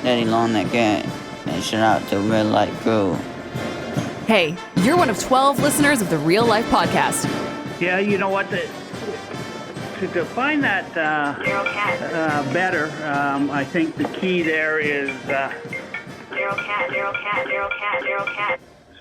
Daddy Long that guy. And shout out to Red Light Crew. Hey, you're one of 12 listeners of the Real Life Podcast. Yeah, you know what? To find that better, I think the key there is... Daryl Cat.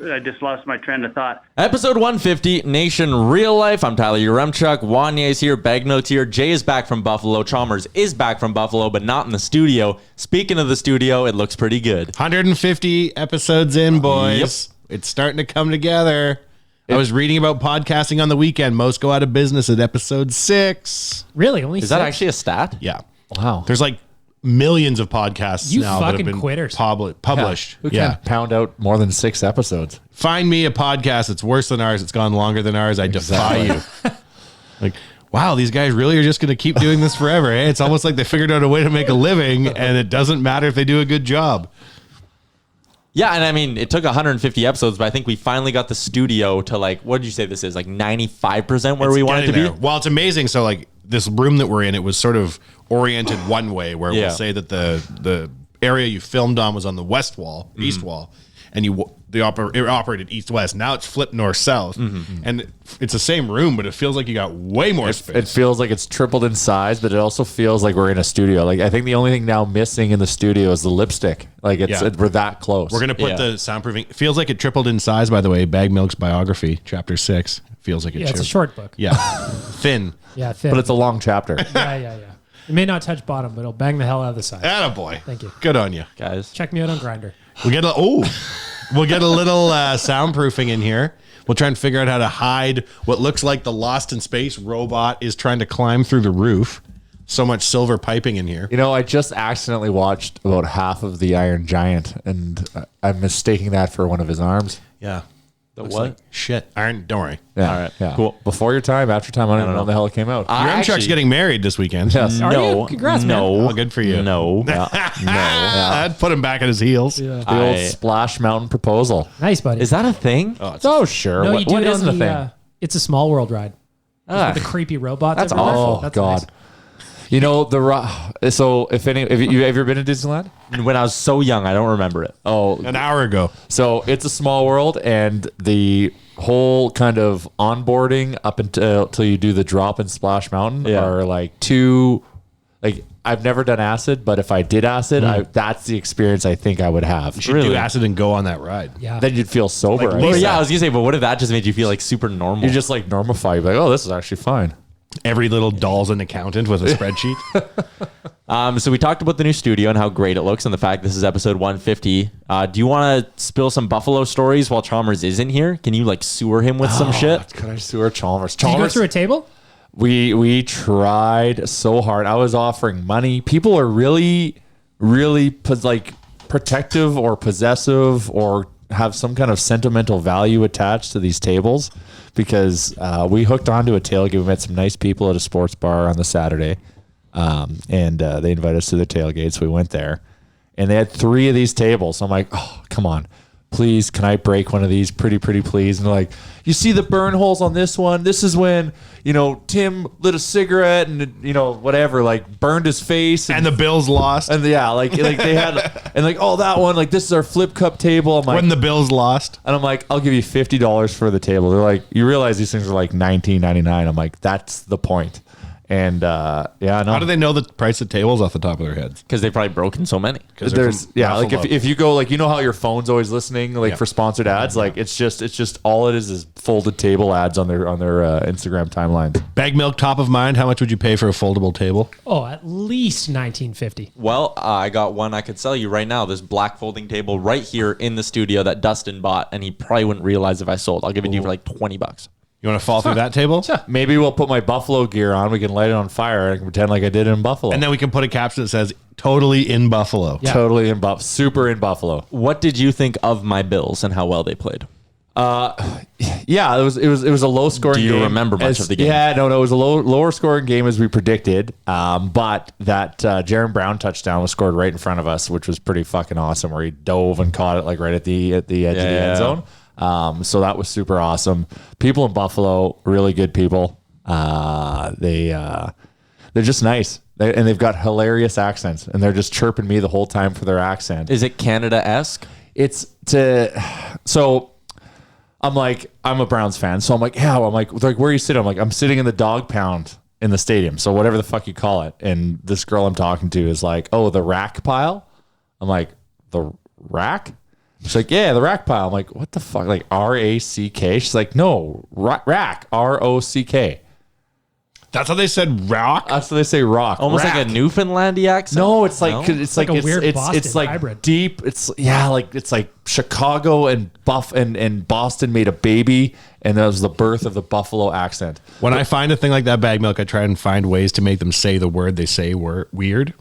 I just lost my train of thought. Episode 150, Nation Real Life. I'm Tyler Uremchuk. Wanye's here. Bagnote's here. Jay is back from Buffalo. Chalmers is back from Buffalo, but not in the studio. Speaking of the studio, it looks pretty good. 150 episodes in, boys. Yep. It's starting to come together. I was reading about podcasting on the weekend. Most go out of business at episode 6. Really? Only Is 6? that actually a stat? Yeah. Wow. There's like millions of podcasts You now that have fucking been quitters. published. Who can pound out more than 6 episodes? Find me a podcast that's worse than ours. It's gone longer than ours. I defy you. Like, wow, these guys really are just going to keep doing this forever. Eh? It's almost like they figured out a way to make a living, and it doesn't matter if they do a good job. Yeah, and I mean, it took 150 episodes, but I think we finally got the studio to like, what did you say this is? Like 95% where we want it to be? Well, it's amazing. So like this room that we're in, it was sort of oriented one way where we'll say that the area you filmed on was on the west wall, east wall, and it operated east-west. Now it's flipped north-south, and it's the same room, but it feels like you got way more space. It feels like it's tripled in size, but it also feels like we're in a studio. Like I think the only thing now missing in the studio is the lipstick. Like we're that close. We're gonna put the soundproofing. It feels like it tripled in size. By the way, Bag Milk's biography, chapter 6, feels like it. Yeah, it's a short book. Yeah, thin. Yeah, thin. but it's a long chapter. Yeah. It may not touch bottom, but it'll bang the hell out of the side. Attaboy. Thank you. Good on you. Guys. Check me out on Grindr. We'll get a little soundproofing in here. We'll try and figure out how to hide what looks like the Lost in Space robot is trying to climb through the roof. So much silver piping in here. You know, I just accidentally watched about half of The Iron Giant, and I'm mistaking that for one of his arms. Yeah. Looks what? Like shit. Iron, don't worry. Yeah. All right, Yeah. cool. Before your time, after time, I don't even know when the hell it came out. Uremchuk's getting married this weekend. Yes. Are No. you? Congrats, man. no. Oh, good for you. No. Yeah. I'd put him back at his heels. Yeah. The old Splash Mountain proposal. Nice, buddy. Is that a thing? Oh, sure. no, What, you do what it is on the the thing? It's a Small World ride. Ah. With the creepy robots. That's everywhere. Oh, That's God. nice. You know, so if you ever been to Disneyland? When I was so young, I don't remember it. Oh, An hour ago. so it's a small world, and the whole kind of onboarding up until you do the drop in Splash Mountain are like I've never done acid, but if I did acid, that's the experience I think I would have. You should do acid and go on that ride. Yeah. Then you'd feel sober. Like I Well, guess. yeah, I was gonna say, but what if that just made you feel like super normal? You just like normify. You're like, oh, this is actually fine. Every little doll's an accountant with a spreadsheet. So we talked about the new studio and how great it looks, and the fact this is episode 150. Do you want to spill some Buffalo stories while Chalmers isn't here? Can you like sewer him with some shit? Could I sewer Chalmers? Did you go Chalmers. through a table? We tried so hard. I was offering money. People are really protective or possessive or have some kind of sentimental value attached to these tables because we hooked onto a tailgate. We met some nice people at a sports bar on the Saturday, and they invited us to the tailgate. So we went there, and they had 3 of these tables. So I'm like, oh, come on. Please, can I break one of these? Pretty, please. And they're like, you see the burn holes on this one? This is when, Tim lit a cigarette and, whatever, like burned his face. And the Bills lost. And yeah, like they had, and like, oh, that one, like this is our flip cup table. I'm like, When the Bills lost. and I'm like, I'll give you $50 for the table. They're like, you realize these things are like $19.99. I'm like, that's the point. And no. How do they know the price of tables off the top of their heads? Because they've probably broken so many. There's like if you go like how your phone's always listening like for sponsored ads, like it's just all it is folded table ads on their Instagram timelines. Bag Milk top of mind. How much would you pay for a foldable table? Oh, at least 1950. Well, I got one I could sell you right now. This black folding table right here in the studio that Dustin bought, and he probably wouldn't realize if I sold. I'll give it to you for like $20. You want to fall through that table? Maybe we'll put my Buffalo gear on. We can light it on fire and I can pretend like I did it in Buffalo. And then we can put a caption that says "Totally in Buffalo." Yeah. Totally in Buffalo, super in Buffalo. What did you think of my Bills and how well they played? Yeah, it was a low scoring. Do you game. remember much of the game? Yeah, no, it was a lower scoring game as we predicted. But that Jaron Brown touchdown was scored right in front of us, which was pretty fucking awesome. Where he dove and caught it like right at the edge of the end zone. So that was super awesome. People in Buffalo, really good people. They're just nice. And they've got hilarious accents, and they're just chirping me the whole time for their accent. Is it Canada-esque? So I'm like, I'm a Browns fan, so I'm like, yeah. I'm like, where are you sitting? I'm like, I'm sitting in the dog pound in the stadium, so whatever the fuck you call it. And this girl I'm talking to is like, oh, the rack pile. I'm like, the rack? She's like, yeah, the rack pile. I'm like, what the fuck? Like R-A-C-K? She's like, no, rack, R-O-C-K. That's how they said rock. That's what they say, rock. Almost rack. like a Newfoundlandia accent? No, it's like it's like a it's weird it's Boston like hybrid. deep. It's like Chicago and and Boston made a baby, and that was the birth of the Buffalo accent. When I find a thing like that bag milk, I try and find ways to make them say the word they say weird.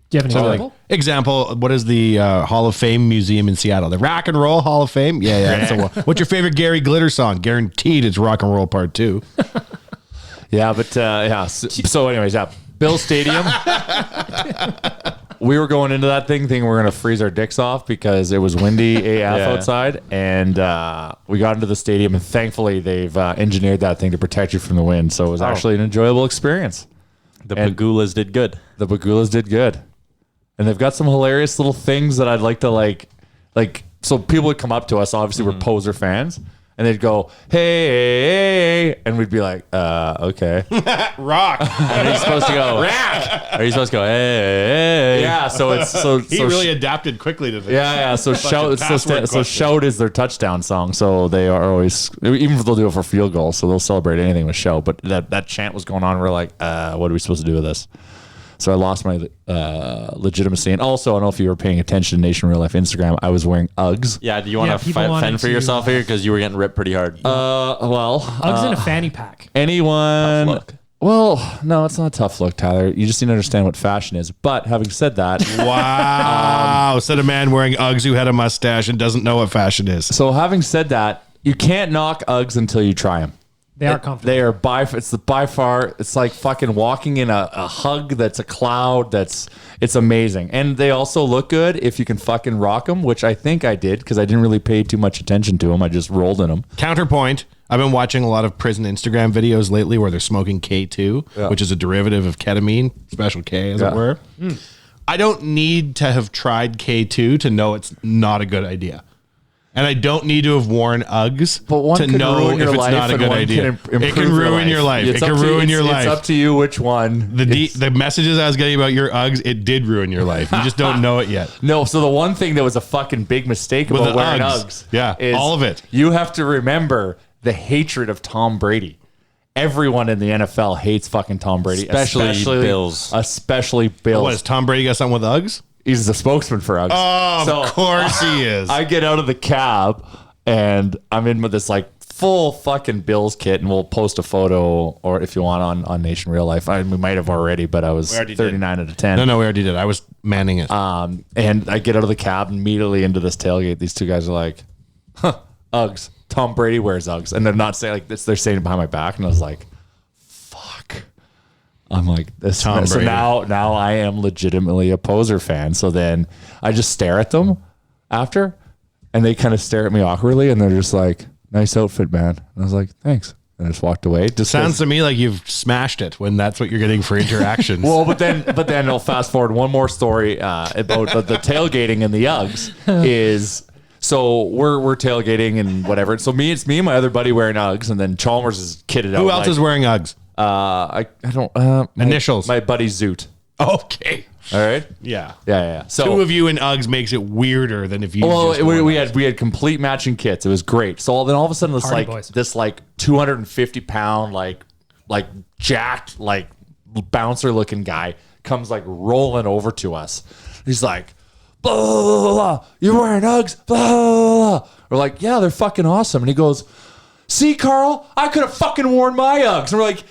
Do you have an example? Example, what is the Hall of Fame museum in Seattle? The Rock and Roll Hall of Fame? Yeah. So, what's your favorite Gary Glitter song? Guaranteed it's Rock and Roll Part 2. Yeah, but So, anyways, yeah, Bill Stadium. We were going into that thing we're gonna freeze our dicks off because it was windy AF outside, and we got into the stadium, and thankfully they've engineered that thing to protect you from the wind, so it was actually an enjoyable experience. The Pagulas did good. The Bagulas did good. And they've got some hilarious little things that I'd like to like, so people would come up to us, obviously we're poser fans, and they'd go, hey, and we'd be like, okay. Rock. Are you supposed to go, rack? Are you supposed to go, hey? Yeah, so it's, He really adapted quickly to this. yeah, so shout, password so shout is their touchdown song, so they are always, even if they'll do it for field goal, so they'll celebrate anything with shout, but that chant was going on, we're like, what are we supposed to do with this? So I lost my legitimacy. And also, I don't know if you were paying attention to Nation Real Life Instagram. I was wearing Uggs. Yeah, do you want to people wanted fend for to- yourself here? Because you were getting ripped pretty hard. Uggs in a fanny pack. Anyone? Tough look. Well, no, it's not a tough look, Tyler. You just need to understand what fashion is. But having said that, Wow. Said a man wearing Uggs who had a mustache and doesn't know what fashion is. so having said that, you can't knock Uggs until you try them. They are comfortable. They are by far. It's like fucking walking in a hug that's a cloud. It's amazing, and they also look good if you can fucking rock them, which I think I did because I didn't really pay too much attention to them. I just rolled in them. Counterpoint. I've been watching a lot of prison Instagram videos lately where they're smoking K2, which is a derivative of ketamine, special K as it were. I don't need to have tried K2 to know it's not a good idea. And I don't need to have worn Uggs But one to can know ruin if your it's life not a and good one idea. can It can ruin your life. It can ruin your life. It's up to you which one. The messages I was getting about your Uggs, it did ruin your life. You just don't know it yet. No, so the one thing that was a fucking big mistake With about the wearing Uggs. Uggs, Yeah, is all of it. You have to remember the hatred of Tom Brady. Everyone in the NFL hates fucking Tom Brady, Especially Bills. Especially Bills. What, has Tom Brady got something with Uggs? He's the spokesman for Uggs. Oh, of course he is. I get out of the cab and I'm in with this like full fucking Bills kit, and we'll post a photo, or if you want on Nation Real Life. We might have already, but I was already 39 out of 10. No, we already did. I was manning it. And I get out of the cab immediately into this tailgate. These two guys are like, Uggs. Tom Brady wears Uggs. And they're not saying like this, they're saying it behind my back. And I was like, fuck. I'm like, this. Tom So Brady. now I am legitimately a poser fan. So then I just stare at them after, and they kind of stare at me awkwardly, and they're just like, nice outfit, man. And I was like, thanks. And I just walked away. Just Sounds to me like you've smashed it when that's what you're getting for interactions. well, but then I'll fast forward one more story about the tailgating and the Uggs is, so we're tailgating and whatever. So it's me and my other buddy wearing Uggs, and then Chalmers is kitted out. Who else is wearing Uggs? I don't Initials. My buddy Zoot. Okay. All right. Yeah. Yeah. So Two of you in Uggs makes it weirder than if you. well, just wore we Uggs. had complete matching kits. It was great. So then all of a sudden Hardy boys. this 250 pound like jacked like bouncer looking guy comes like rolling over to us. He's like, blah, blah, blah, blah. You're wearing Uggs, blah, blah, blah. We're like, yeah, they're fucking awesome. And he goes, see, Carl, I could have fucking worn my Uggs. And we're like,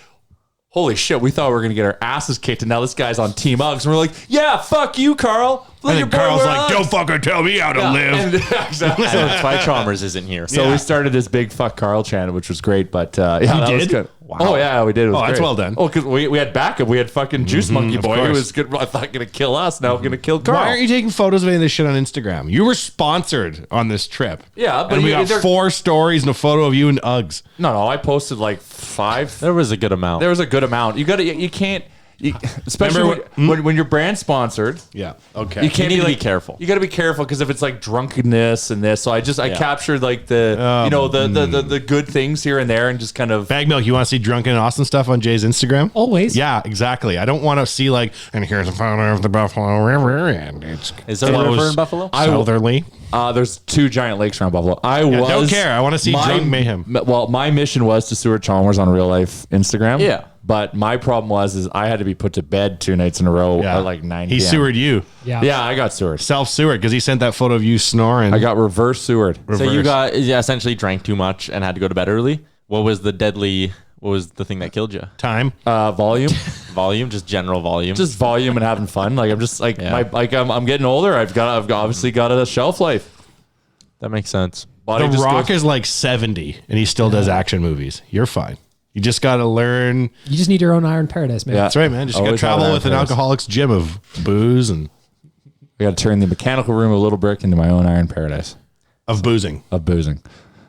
holy shit, we thought we were going to get our asses kicked, and now this guy's on Team Uggs. And we're like, yeah, fuck you, Carl. Let And your then boy Carl's wear like, Uggs." don't fucking tell me how to Yeah, live. and- exactly. So that's why Chalmers isn't here. So Yeah. we started this big fuck Carl chant, which was great. But yeah, that was did? good. Wow. Oh yeah, we did. It was Oh, that's great. well done. Oh, because we had backup. We had fucking Juice Monkey of Boy, who course. was good. I thought gonna kill us. Now gonna kill Carl. Why aren't you taking photos of any of this shit on Instagram? You were sponsored on this trip. Yeah, but and we you- got they're- 4 stories and a photo of you in Uggs. No, I posted like 5. There was a good amount. There was a good amount. You can't. especially when you're brand sponsored. Yeah. Okay. You can't need to be like, careful. You got to be careful because if it's like drunkenness and this, so I captured like the the good things here and there and just kind of Bag Milk, you want to see drunken Austin stuff on Jay's Instagram? Always. Yeah, exactly. I don't want to see like, and here's a photo of the Buffalo River, and it's Is there a river in Buffalo? southerly. there's 2 giant lakes around Buffalo. Don't care. I want to see drunk mayhem. Well, my mission was to Stuart Chalmers on Real Life Instagram. Yeah. But my problem is I had to be put to bed 2 nights in a row at like 9 He p.m. sewered you. Yeah. Yeah, I got Seward. Self-sewered because he sent that photo of you snoring. I got reverse Seward. So you got essentially drank too much and had to go to bed early. What was the thing that killed you? time. Volume. Volume, just general volume. Just volume and having fun. Like I'm just like I'm getting older. I've obviously got a shelf life. that makes sense. Body The just Rock goes- is like 70 and he still does action movies. You're fine. You just got to learn. You just need your own Iron Paradise, man. Yeah. That's right, man. Just got to Always have travel an with an Iron Paradise. alcoholic's gym of booze and I got to turn the mechanical room of Little Brick into my own Iron Paradise of boozing. of boozing.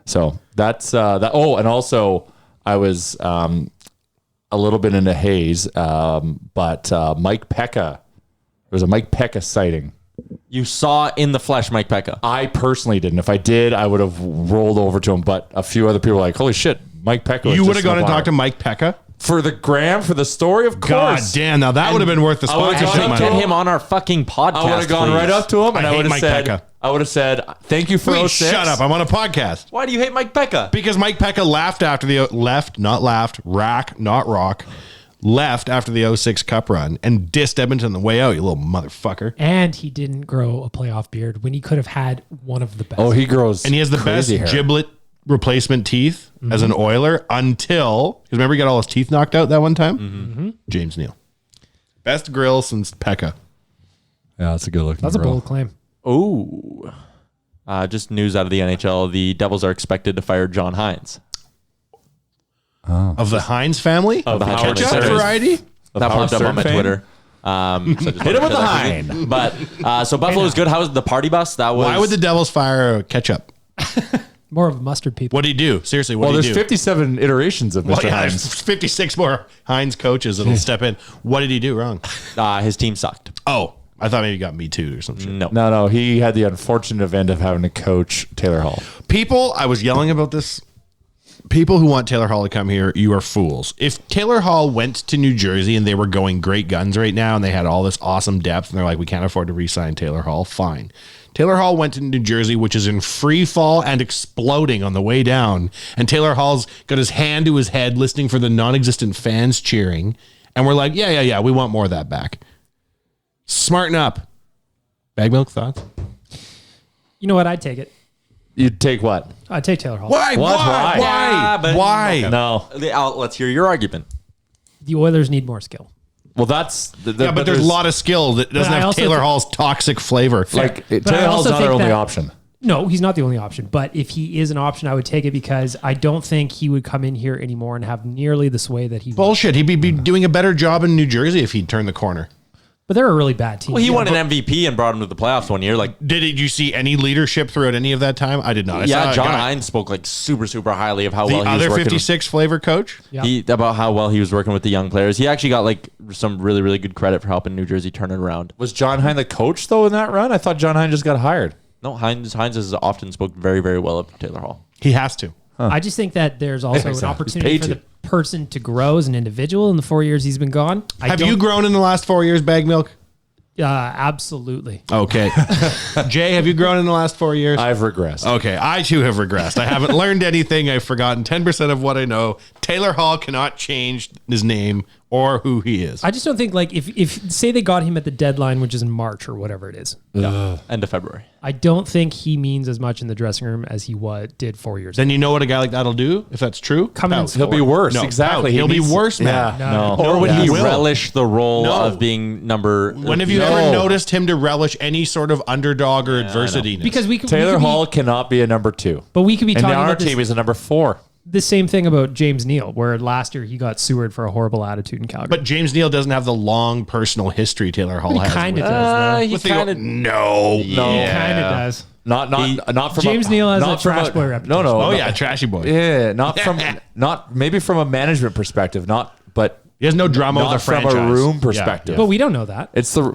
So that's that. Oh, and also I was a little bit into haze, but Mike Pekka. There was a Mike Pekka sighting. You saw in the flesh Mike Pekka. I personally didn't. If I did, I would have rolled over to him. But a few other people were like, "Holy shit, Mike Pekka!" You would have gone and talked to Mike Pekka? for the gram, for the story, of God course. damn, now that would have been worth the I would've sponsorship gone Get to money. him on our fucking podcast. I would have gone please. right up to him and I I hate would have Mike said, Pekka. "Thank you for Please 06. shut up. I'm on a podcast. Why do you hate Mike Pekka? Because Mike Pekka laughed after the left, not laughed, rack, not rock, left after the 06 Cup run and dissed Edmonton on the way out, you little motherfucker. And he didn't grow a playoff beard when he could have had one of the best. Oh, he grows. And he has the best crazy hair. giblet replacement teeth as an Oiler until, because remember he got all his teeth knocked out that one time? James Neal. Best grill since Pekka. Yeah, that's a good look. That's a bold claim. Oh. Just news out of the NHL. The Devils are expected to fire John Hines. Of the Hines family? Of the Howard Ketchup Stern. variety? That popped up on my Stern Twitter. So just Hit him with the wanted to- Hine. But so Buffalo's good. How was the party bus? That was. Why would the Devils fire Ketchup? More of a mustard people. What do he do? Seriously, what Well, do he there's do? 57 iterations of Mr. Well, yeah, Hines. there's 56 more Hines coaches that'll step in. What did he do wrong? his team sucked? Oh, I thought maybe he got Me Too or some shit. No. No, he had the unfortunate event of having to coach Taylor Hall. People, I was yelling about this. People who want Taylor Hall to come here, you are fools. If Taylor Hall went to New Jersey and they were going great guns right now and they had all this awesome depth and they're like, we can't afford to re-sign Taylor Hall, fine. Taylor Hall went to New Jersey, which is in free fall and exploding on the way down. And Taylor Hall's got his hand to his head listening for the non-existent fans cheering. And we're like, yeah, we want more of that back. Smarten up. Bag Milk, thoughts? You know what? I'd take it. You'd take what? I'd take Taylor Hall. Why? What? Why? Why? Yeah, but- Why? Okay. No. Let's hear your argument. The Oilers need more skill. Well, that's... Yeah, but there's a lot of skill that doesn't I have also Taylor think- Hall's toxic flavor. Like, I Taylor Hall's also not our think only that- option. No, he's not the only option. But if he is an option, I would take it because I don't think he would come in here anymore and have nearly the sway that he would. Bullshit. He'd be doing a better job in New Jersey if he'd turn the corner. But they're a really bad team. Well, he won an MVP and brought him to the playoffs one year. Like, Did you see any leadership throughout any of that time? I did not. I saw yeah, a John guy- Hines spoke like super, super highly of how the well he was other working. 56 flavor coach. Yeah. About how well he was working with the young players. He actually got like some really, really good credit for helping New Jersey turn it around. Was John Hine the coach, though, in that run? I thought John Hine just got hired. No, Hines has often spoke very, very well of Taylor Hall. He has to. I just think that there's also Exactly. an opportunity He's for paid the person to grow as an individual in the 4 years he's been gone. Have you grown in the last 4 years, Bag Milk? Absolutely. Okay. Jay, have you grown in the last 4 years? I've regressed. Okay, I too have regressed. I haven't learned anything. I've forgotten 10% of what I know. Taylor Hall cannot change his name or who he is. I just don't think like if say they got him at the deadline, which is in March or whatever it is, End of February. I don't think he means as much in the dressing room as he did 4 years ago. Then you know what a guy like that'll do, if that's true? Come in and Pout. score. He'll be worse. No, exactly. pout. He'll be needs- worse, man. Yeah, No. no. Or would Yeah. he Will. relish the role No. of being number? When have you No. ever noticed him to relish any sort of underdog or adversity? Because we could Taylor we could Hall cannot be a number 2. but we could be And talking now our about team is a number 4. the same thing about James Neal, where last year he got sewered for a horrible attitude in Calgary. But James Neal doesn't have the long personal history Taylor Hall he has. kind of with- does. he with the- kind of. No. He kind of does. Not from James Neal has not a from trash boy reputation. No, Oh, no. yeah, trashy boy. Yeah, not maybe from a management perspective, but He has no drama Not with the from franchise. a room Yeah, perspective. yeah. But we don't know that.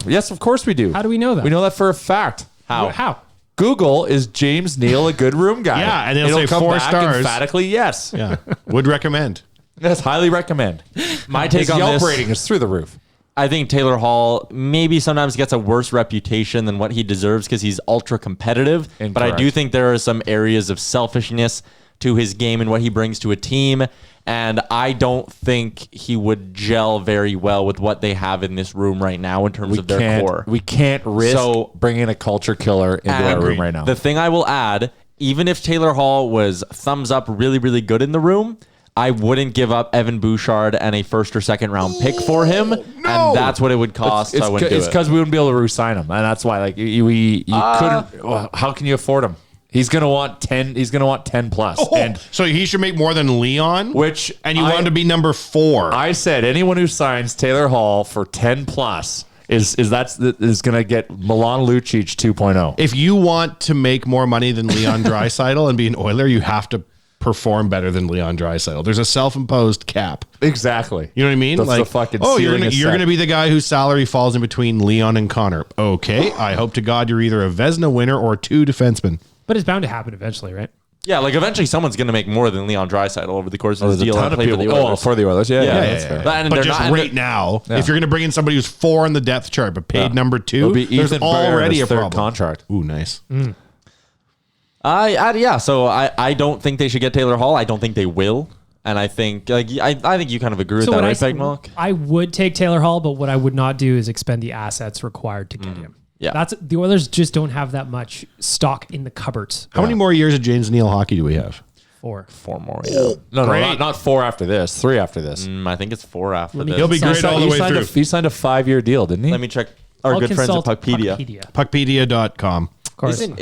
Yes, of course we do. How do we know that? We know that for a fact. How? Google, is James Neal a good room guy? Yeah, and it'll say come 4 back stars. emphatically yes. Yeah. Would recommend. Yes, highly recommend. My His take on Yelp this, rating is through the roof. I think Taylor Hall maybe sometimes gets a worse reputation than what he deserves because he's ultra competitive. But I do Incorrect. think there are some areas of selfishness to his game and what he brings to a team. And I don't think he would gel very well with what they have in this room right now in terms of their core. We can't risk So- bringing a culture killer into that And room right now. The thing I will add, even if Taylor Hall was thumbs up really, really good in the room, I wouldn't give up Evan Bouchard and a 1st or 2nd round pick for him. And that's what it would cost. So I wouldn't do It's it. because we wouldn't be able to re-sign him, and that's why. Like you couldn't. Well, how can you afford him? He's gonna want 10. He's gonna want 10 plus. And So he should make more than Leon? which And you want him to be number 4. I said anyone who signs Taylor Hall for 10 plus is gonna get Milan Lucic 2.0. If you want to make more money than Leon Draisaitl and be an Oiler, you have to perform better than Leon Draisaitl. There's a self-imposed cap. Exactly. You know what I mean? That's like, the fucking oh, you're ceiling is set. gonna be the guy whose salary falls in between Leon and Connor. Okay, I hope to God you're either a Vezina winner or 2 defensemen. But it's bound to happen eventually, right? Yeah, like eventually someone's going to make more than Leon Draisaitl over the course of his There's a deal ton and of play for people. the Oilers. For the Oilers, yeah, that's fair. And But they're just not- and right now, if you're going to bring in somebody who's 4 on the depth chart but paid number 2, It'll be there's Ethan already Bear's a third problem. contract. Ooh, nice. So I don't think they should get Taylor Hall. I don't think they will. And I think I think you kind of agree with that, what right, Peg Milk? I would take Taylor Hall, but what I would not do is expend the assets required to get him. Yeah. That's the Oilers just don't have that much stock in the cupboards. How many more years of James Neal hockey do we have? 4. 4 more. Yeah. No, Great. not 4 after this. 3 after this. I think it's 4 after this. He'll be great all the way through. He signed a 5-year deal, didn't he? Let me check our good friends at Puckpedia. Puckpedia.com. Of course. Isn't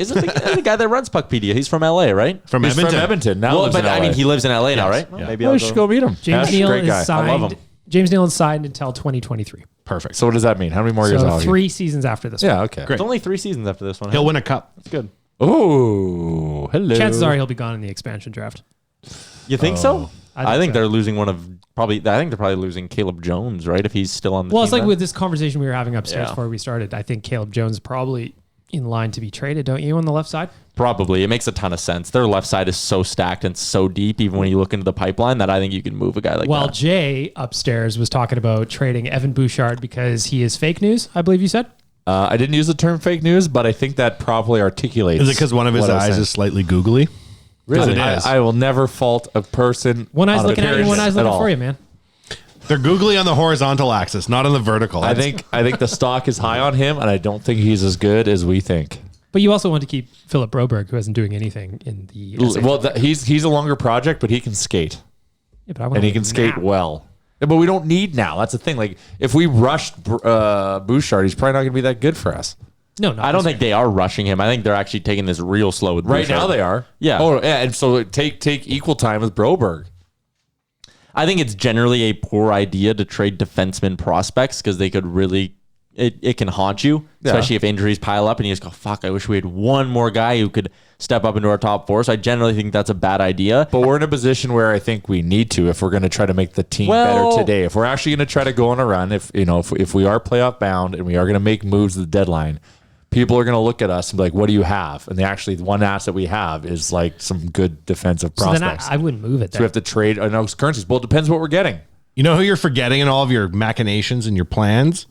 the guy that runs Puckpedia? He's from LA, right? From He's Edmonton. from Edmonton. Now Well, lives but in I LA. mean, he lives in LA now, right? Well, maybe Oh, I'll we should go meet him. James Ash, Neal great guy. is I love signed. him. James Neal is signed until 2023. Perfect. So what does that mean? How many more years? So of hockey? 3 seasons after this. Yeah. one. Okay. Great. It's only 3 seasons after this one. He'll win a cup. That's good. Oh, hello. Chances are he'll be gone in the expansion draft. You think so? I think so. they're losing one of probably. I think they're probably losing Caleb Jones, right? If he's still on the Well, team. it's like then. with this conversation we were having upstairs Yeah. before we started. I think Caleb Jones is probably in line to be traded, don't you, on the left side? Probably. It makes a ton of sense. Their left side is so stacked and so deep, even when you look into the pipeline, that I think you can move a guy like Well, that. Jay upstairs was talking about trading Evan Bouchard because he is fake news, I believe you said. I didn't use the term fake news, but I think that probably articulates. Is it because one of his what I was eyes saying. is slightly googly? Really? It is. I will never fault a person. One eye's on looking at you, one eye's appearance looking at for all. you, man. They're googly on the horizontal axis, not on the vertical. I think the stock is high on him, and I don't think he's as good as we think. But you also want to keep Philip Broberg, who isn't doing anything in the SHL. Well, he's a longer project, but he can skate, Yeah, but I want and he to can skate now. well. Yeah, but we don't need now. That's the thing. Like if we rushed Bouchard, he's probably not going to be that good for us. No, not I don't this think they are rushing him. I think they're actually taking this real slow with Right Bouchard. now they are. Yeah. Oh, yeah. And so take equal time with Broberg. I think it's generally a poor idea to trade defenseman prospects because they could really, it can haunt you, Yeah. especially if injuries pile up and you just go, fuck, I wish we had one more guy who could step up into our top 4. So I generally think that's a bad idea. But we're in a position where I think we need to if we're going to try to make the team Well- better today. If we're actually going to try to go on a run, if we are playoff bound and we are going to make moves at the deadline, people are going to look at us and be like, "What do you have?" And the one asset we have is like some good defensive So then prospects. I wouldn't move it So there. we have to trade. I know currencies. Well, it depends what we're getting. You know who you're forgetting in all of your machinations and your plans?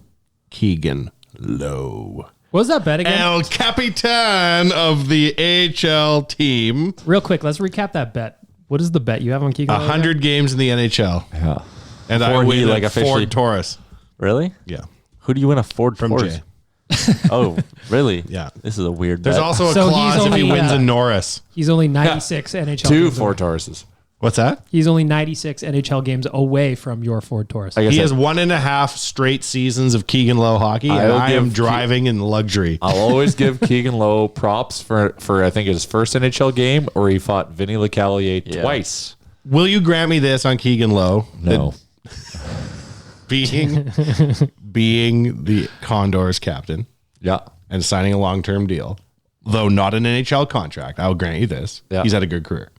Keegan Lowe. What was that bet again? El Capitan of the AHL team. Real quick, let's recap that bet. What is the bet you have on Keegan? 100 games in the NHL. Yeah. And I Before he, win like, like officially- Ford Taurus. Really? Yeah. Who do you win a Ford From Taurus? Jay. Oh, really? Yeah. This is a weird There's bet. also a So he's clause if he only, wins uh, a Norris. He's only 96 NHL Two games Ford away. Tauruses. What's that? He's only 96 NHL games away from your Ford Taurus. I guess He I- has 1.5 straight seasons of Keegan Lowe hockey, and I'll I am give driving in luxury. I'll always give Keegan Lowe props for I think his first NHL game where he fought Vinny LeCavalier Yeah. twice. Will you grant me this on Keegan Lowe? No. Being the Condors captain Yeah. and signing a long-term deal, though not an NHL contract, I'll grant you this. Yeah. He's had a good career.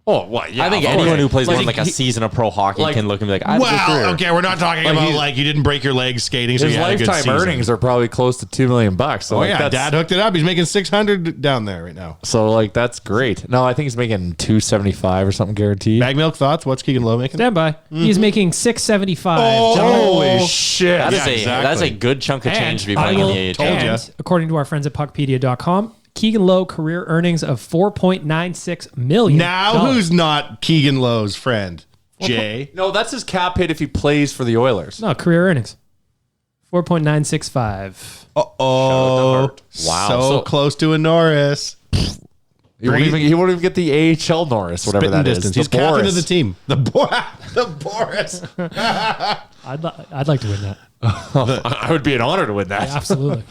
Oh, what? Yeah, I think of course. anyone who plays more than Like, like a he- season of pro hockey like- can look and be like, I have a good Well, career. okay, we're not talking Like, about he's- like you didn't break your legs skating, so His you had a good lifetime season. earnings are probably close to $2 million. So Oh like, yeah, that's, Dad hooked it up. He's making 600 down there right now. So like that's great. No, I think he's making 275 or something guaranteed. Bag milk thoughts? What's Keegan Lowe making? Stand by. He's making $675. Holy shit! That is Yeah, that's a exactly. good chunk of change to be I playing in will- the AHL. Told ya. and according to our friends at puckpedia.com, Keegan Lowe career earnings of $4.96 million. Now who's not Keegan Lowe's friend? Jay. No, that's his cap hit if he plays for the Oilers. No, career earnings. 4.965. Oh, Wow. So So- close to a Norris. He won't even get the AHL Norris, whatever Spitting that is. distance. The He's captain Boris. of the team. The Boris. I'd like to win that. I would be an honor to win that. Absolutely.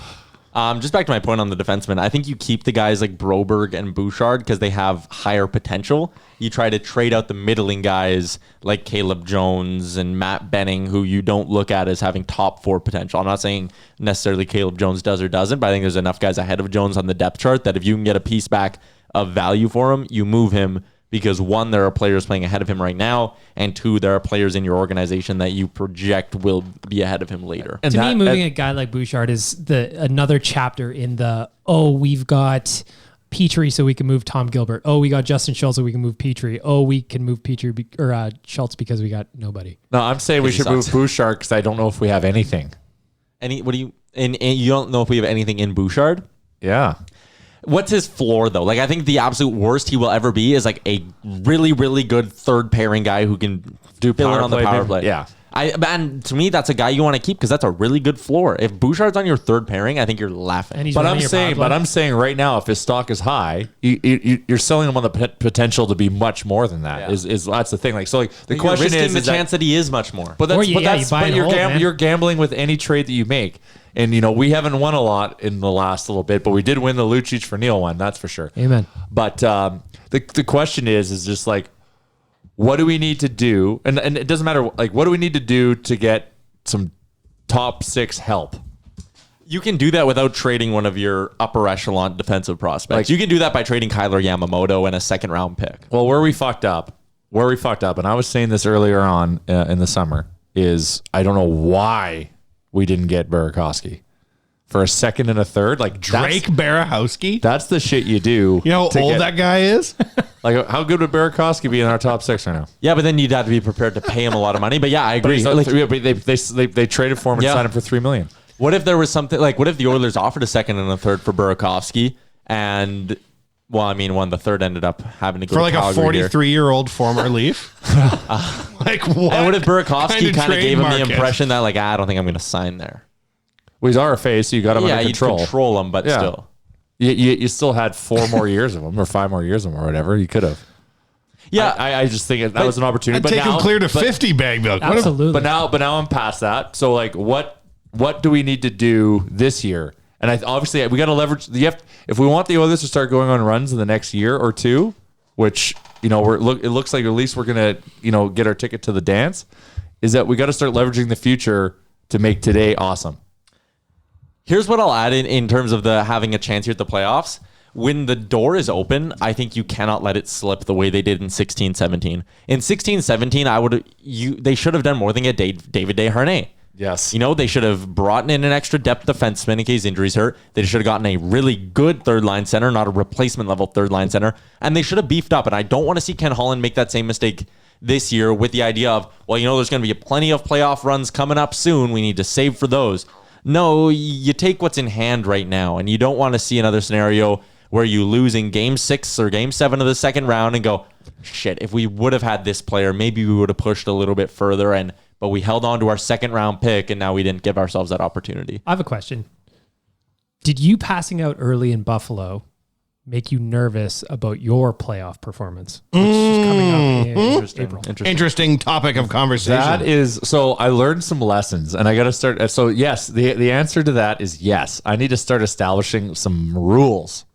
Just back to my point on the defenseman. I think you keep the guys like Broberg and Bouchard because they have higher potential. You try to trade out the middling guys like Caleb Jones and Matt Benning, who you don't look at as having top 4 potential. I'm not saying necessarily Caleb Jones does or doesn't, but I think there's enough guys ahead of Jones on the depth chart that if you can get a piece back of value for him, you move him because 1, there are players playing ahead of him right now, and 2, there are players in your organization that you project will be ahead of him later. And To me, that- moving a guy like Bouchard is another chapter in the, we've got Petrie so we can move Tom Gilbert. Oh, we got Justin Schultz so we can move Petrie. Oh, we can move Petrie or Schultz because we got nobody. No, I'm saying we He should sucks. move Bouchard because I don't know if we have anything. What do you? And you don't know if we have anything in Bouchard. Yeah. What's his floor though? Like I think the absolute worst he will ever be is like a really, really good third pairing guy who can Do fill in power on the play, power maybe? play. Yeah. And to me, that's a guy you want to keep because that's a really good floor. If Bouchard's on your third pairing, I think you're laughing. And he's But running I'm your saying, power play. right now, if his stock is high, you're selling him on the potential to be much more than that. Yeah. Is that's the thing. Like so, like the You're question risking is the that- chance that he is much more. But that's, Or you- but yeah, that's you buy but and you're, hold, man. you're gambling with any trade that you make. And, we haven't won a lot in the last little bit, but we did win the Lucic for Neil one, that's for sure. Amen. But the question is just like, what do we need to do? And it doesn't matter, like, what do we need to do to get some top 6 help? You can do that without trading one of your upper echelon defensive prospects. Like- You can do that by trading Kyler Yamamoto and a second round pick. Well, where we fucked up, and I was saying this earlier on in the summer, is I don't know why we didn't get Burakovsky for a second and a third. Like Drake Barahowski. That's the shit you do. You know how to old get- that guy is? Like, how good would Burakovsky be in our top 6 right now? Yeah, but then you'd have to be prepared to pay him a lot of money. But yeah, I But agree. he's not- Like, they traded for him and Yeah. signed him for $3 million. what if there was something like, what if the Oilers offered a second and a third for Burakovsky and, well, I mean, the third ended up having to go For to like a Calgary here. 43-year-old former Leaf? Like what? And what if Burakovsky kind of trade gave him the market? impression that like, I don't think I'm going to sign there. Well, he's RFA, so you got him Yeah, under you'd control. control him, but Yeah. still. You still had 4 more years of him, or 5 more years of him, or whatever. You could have. Yeah, I just think that was an opportunity. I'd But take him now, clear to but- 50 bag milk. What if- Absolutely. But now I'm past that. So like, what do we need to do this year? And obviously we got to leverage. If we want the Oilers to start going on runs in the next year or two, which it looks like at least we're gonna get our ticket to the dance, is that we got to start leveraging the future to make today awesome. Here's what I'll add in terms of the having a chance here at the playoffs. When the door is open, I think you cannot let it slip the way they did in 16-17. In 16-17, they should have done more than get David Desharnais. Yes. They should have brought in an extra depth defenseman in case injuries hurt. They should have gotten a really good third line center, not a replacement level third line center. And they should have beefed up. And I don't want to see Ken Holland make that same mistake this year with the idea of, there's going to be plenty of playoff runs coming up soon. We need to save for those. No, you take what's in hand right now, and you don't want to see another scenario where you lose in game 6 or game 7 of the second round and go, shit, if we would have had this player, maybe we would have pushed a little bit further, but we held on to our second round pick, and now we didn't give ourselves that opportunity. I have a question. Did you passing out early in Buffalo make you nervous about your playoff performance, which is coming up in April? Interesting topic of conversation. That is so. I learned some lessons, and I got to start. So yes, the answer to that is yes. I need to start establishing some rules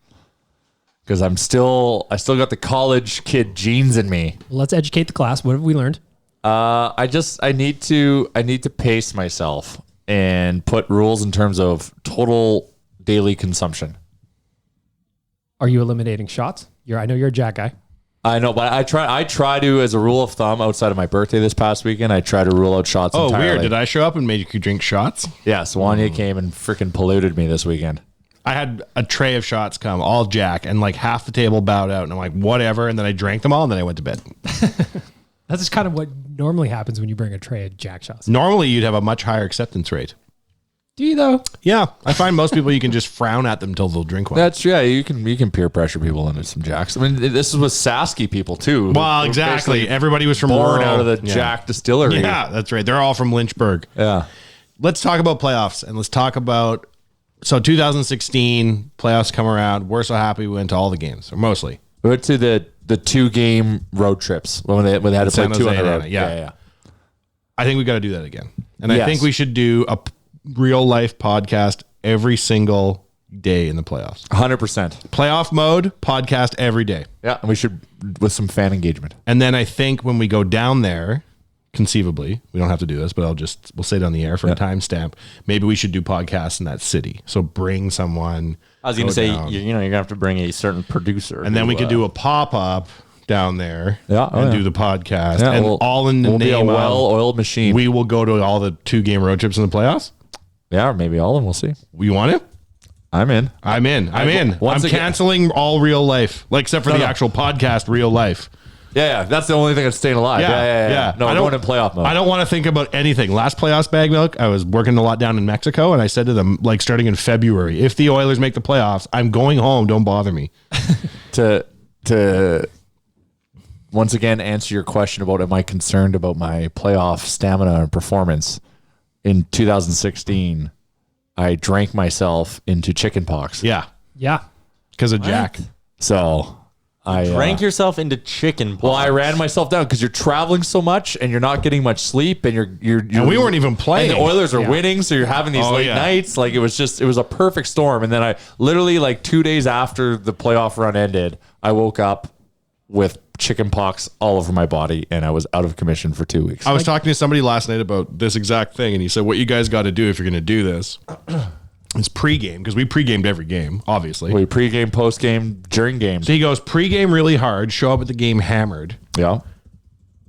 because I still got the college kid genes in me. Let's educate the class. What have we learned? I need to pace myself and put rules in terms of total daily consumption. Are you eliminating shots? I know you're a Jack guy. I know, but I try to, as a rule of thumb, outside of my birthday this past weekend, I try to rule out shots entirely. Weird. Did I show up and make you drink shots? Yeah, Swanya came and freaking polluted me this weekend. I had a tray of shots come, all Jack, and like half the table bowed out, and I'm like, whatever. And then I drank them all, and then I went to bed. That's just kind of what normally happens when you bring a tray of Jack shots. Normally, you'd have a much higher acceptance rate. Do you though? Yeah, I find most people you can just frown at them until they'll drink one. That's you can peer pressure people into some Jacks. I mean, this is with Sasky people too. Well, who exactly. basically Everybody was from born rural. out of the Jack distillery. Yeah, that's right. They're all from Lynchburg. Yeah. Let's talk about playoffs, and let's talk about 2016 playoffs come around. We're so happy we went to all the games, or mostly. We went to the 2-game road trips when they had to play San 2 Jose on the road. Arena, yeah. I think we got to do that again, and I Yes. think we should do a real life podcast every single day in the playoffs. 100%. Playoff mode podcast every day, Yeah, and we should with some fan engagement. and then I think when we go down there, conceivably, we don't have to do this, but we'll say it on the air for a timestamp. Maybe we should do podcasts in that city. So bring someone. I was going to go say, down. you're going to have to bring a certain producer. And then who, we could do a pop up down there, Yeah, oh, and yeah. do the podcast, Yeah, and all in the we'll be a name of well-oiled machine. we will go to all the 2-game road trips in the playoffs. Yeah, or maybe all of them. We'll see. You want to? I'm in. I'm in. I'm once again- canceling all real life, like except for the actual podcast, real life. Yeah, that's the only thing that's staying alive. Yeah. No, I we're don't- going in playoff mode. I don't want to think about anything. Last playoffs, Bag Milk, I was working a lot down in Mexico, and I said to them, like, starting in February, if the Oilers make the playoffs, I'm going home. Don't bother me. to once again answer your question about am I concerned about my playoff stamina and performance. In 2016, I drank myself into chicken pox. Yeah, Yeah. because of Jack. So I Drank yourself into chicken pox. Well, I ran myself down because you're traveling so much and you're not getting much sleep, and you're And we weren't even playing. And the Oilers are winning, so you're having these Oh, late yeah. nights. Like it was a perfect storm. And then I literally, like 2 days after the playoff run ended, I woke up with chicken pox all over my body, and I was out of commission for 2 weeks. I was talking to somebody last night about this exact thing, and he said, what you guys got to do if you're going to do this is pregame, because we pregamed every game, obviously. We pregame, postgame, during games. So he goes, pregame really hard, show up at the game hammered, Yeah.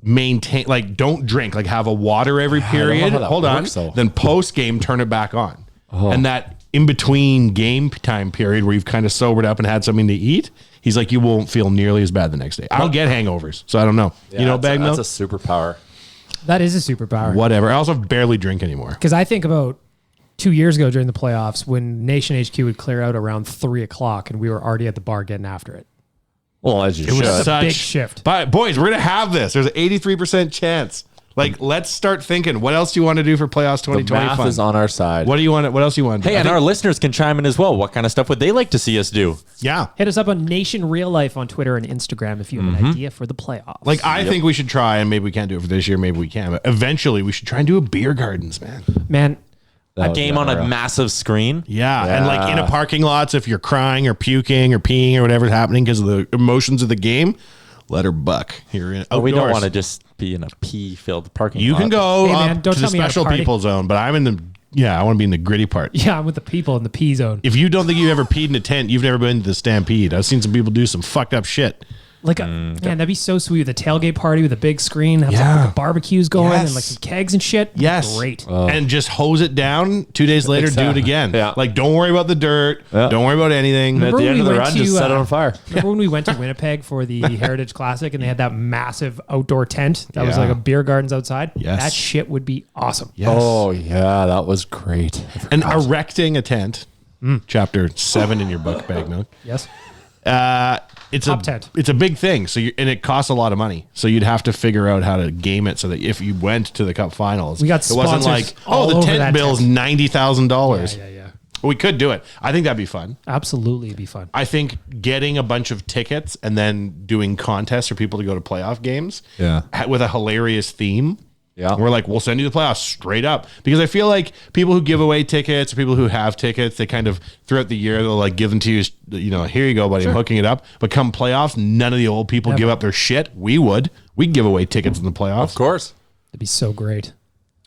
maintain, like, don't drink, like, have a water every don't know period. how that Hold on. works, though. Then postgame, turn it back on. And that in between game time period where you've kind of sobered up and had something to eat, he's like, you won't feel nearly as bad the next day. I don't get hangovers, so I don't know. You know, Bag Milk? That's a superpower. That is a superpower. Whatever. I also barely drink anymore. Because I think about 2 years ago during the playoffs when Nation HQ would clear out around 3:00 and we were already at the bar getting after it. Well, as you It was should. such big shift. But boys, we're gonna have this. There's an 83% chance. Like, let's start thinking. What else do you want to do for playoffs The 2020 math fun? is on our side. What do you want? What else do you want? To do? Hey, I and think- our listeners can chime in as well. What kind of stuff would they like to see us do? yeah. Hit us up on Nation Real Life on Twitter and Instagram if you have an idea for the playoffs. Like, I think we should try, and maybe we can't do it for this year. Maybe we can, but eventually we should try and do a beer gardens, man. man, That A would game be on a unreal. massive screen. Yeah, and like in a parking lots, if you're crying or puking or peeing or whatever's happening because of the emotions of the game, let her buck. You're in. We don't outdoors. want to just be in a pea-filled parking You lot. can go Hey, man, up don't to the tell me how to special party. people zone, but I'm in the. Yeah, I want to be in the gritty part. yeah, I'm with the people in the P zone. If you don't think you've ever peed in a tent, you've never been to the Stampede. I've seen some people do some fucked up shit. Like, man, that'd be so sweet with a tailgate party with a big screen, have Yeah. like the barbecues going Yes. and like some kegs and shit. Yes. Great. And just hose it down 2 days later, do it again. Yeah. Like, don't worry about the dirt. Yeah. Don't worry about anything. And at Remember the when end of we the went run, just to, set it on fire. Remember when we went to Winnipeg for the Heritage Classic and they had that massive outdoor tent that was Yeah. like a beer gardens outside? Yes. That shit would be awesome. Yes. Oh, yeah, that was great. And erecting a tent, chapter 7 in your book, Bag Milk. Yes. It's Top a tent. It's a big thing. So and it costs a lot of money. So you'd have to figure out how to game it so that if you went to the Cup Finals, We got it wasn't sponsors like, all the over tent that bill's tent. $90,000. Yeah. We could do it. I think that'd be fun. Absolutely, it'd be fun. I think getting a bunch of tickets and then doing contests for people to go to playoff games, Yeah. with a hilarious theme. Yeah. We're like, we'll send you the playoffs straight up, because I feel like people who give away tickets or people who have tickets, they kind of throughout the year they'll like give them to you. You know, here you go, buddy. I'm hooking it up. But come playoffs, none of the old people give up their shit. We'd give away tickets in the playoffs. Of course. It'd be so great.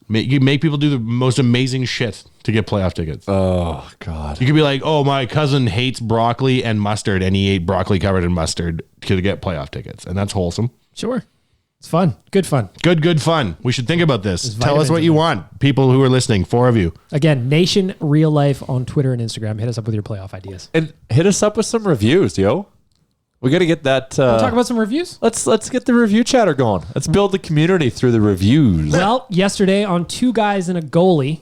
You make people do the most amazing shit to get playoff tickets. Oh, God. You could be like, oh, my cousin hates broccoli and mustard, and he ate broccoli covered in mustard to get playoff tickets, and that's wholesome. Sure. It's fun. Good fun. Good fun. We should think about this. There's Tell us vitamins what in you there. want. People who are listening, 4 of you. Again, Nation Real Life on Twitter and Instagram. Hit us up with your playoff ideas. And hit us up with some reviews, yo. We got to get that. We'll talk about some reviews. Let's get the review chatter going. Let's build the community through the reviews. Well, yesterday on Two Guys and a Goalie,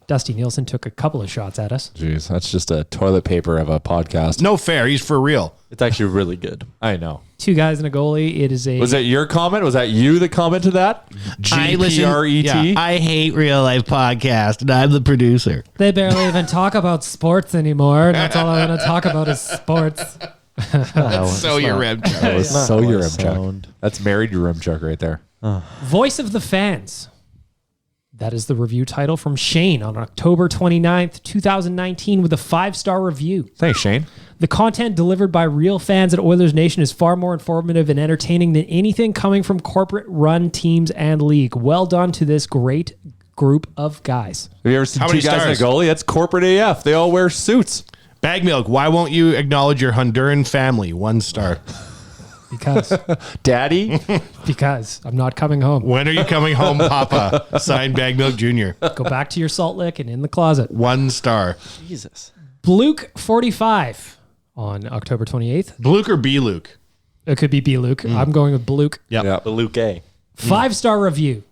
Dusty Nielsen took a couple of shots at us. Jeez, that's just a toilet paper of a podcast. No fair. He's for real. It's actually really good. I know. Two Guys and a Goalie. It is a. Was that your comment? Was that you that commented that? GPRET? Yeah, I hate Real Life Podcast, and I'm the producer. They barely even talk about sports anymore. That's all I want to talk about is sports. So your rem. That was so your Remchuk. That's married your Remchuk right there. Voice of the Fans. That is the review title from Shane on October 29th, 2019 with a 5-star review. Thanks, Shane. The content delivered by real fans at Oilers Nation is far more informative and entertaining than anything coming from corporate-run teams and league. Well done to this great group of guys. Have you ever seen How Two many Guys and a stars? Goalie? That's corporate AF. They all wear suits. Bag Milk, why won't you acknowledge your Honduran family? 1 star. Daddy? Because I'm not coming home. When are you coming home, Papa? Signed Bag Milk Jr. Go back to your Salt Lick and in the closet. 1 star. Jesus. Bluke 45 on October 28th. Luke or B Luke? It could be B Luke. I'm going with Bluke. Yep. Yeah. The Luke A. 5-star review.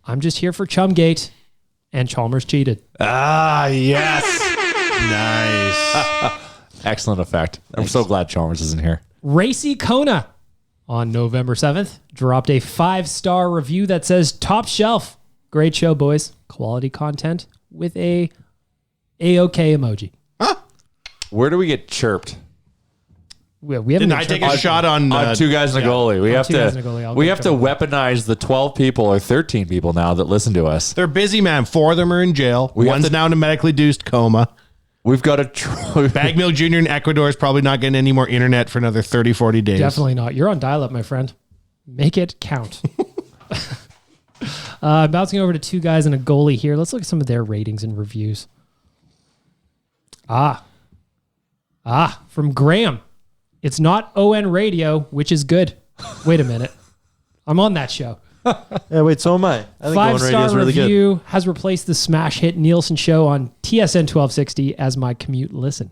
I'm just here for Chumgate and Chalmers cheated. Ah, yes. Nice. Excellent effect. I'm so glad Chalmers isn't here. Racy Kona on November 7th dropped a 5-star review that says top shelf. Great show, boys. Quality content with a A-OK emoji. Where do we get chirped? We haven't Didn't been I take chirped. a shot on Two Guys and a Goalie. We have Two Guys and a Goalie. to I'll we go have to chirp. weaponize the 12 people or 13 people now that listen to us. They're busy, man. 4 of them are in jail. We have One's to- now in a medically induced coma. We've got to Bag Milk Jr. in Ecuador is probably not getting any more internet for another 30, 40 days. Definitely not. You're on dial-up, my friend. Make it count. Bouncing over to Two Guys and a Goalie here. Let's look at some of their ratings and reviews. From Graham. It's not ON Radio, which is good. Wait a minute. I'm on that show. Yeah, wait, so am I. I think Owen Radio 5-star is really good. review has replaced the smash hit Nielsen show on TSN 1260 as my commute listen.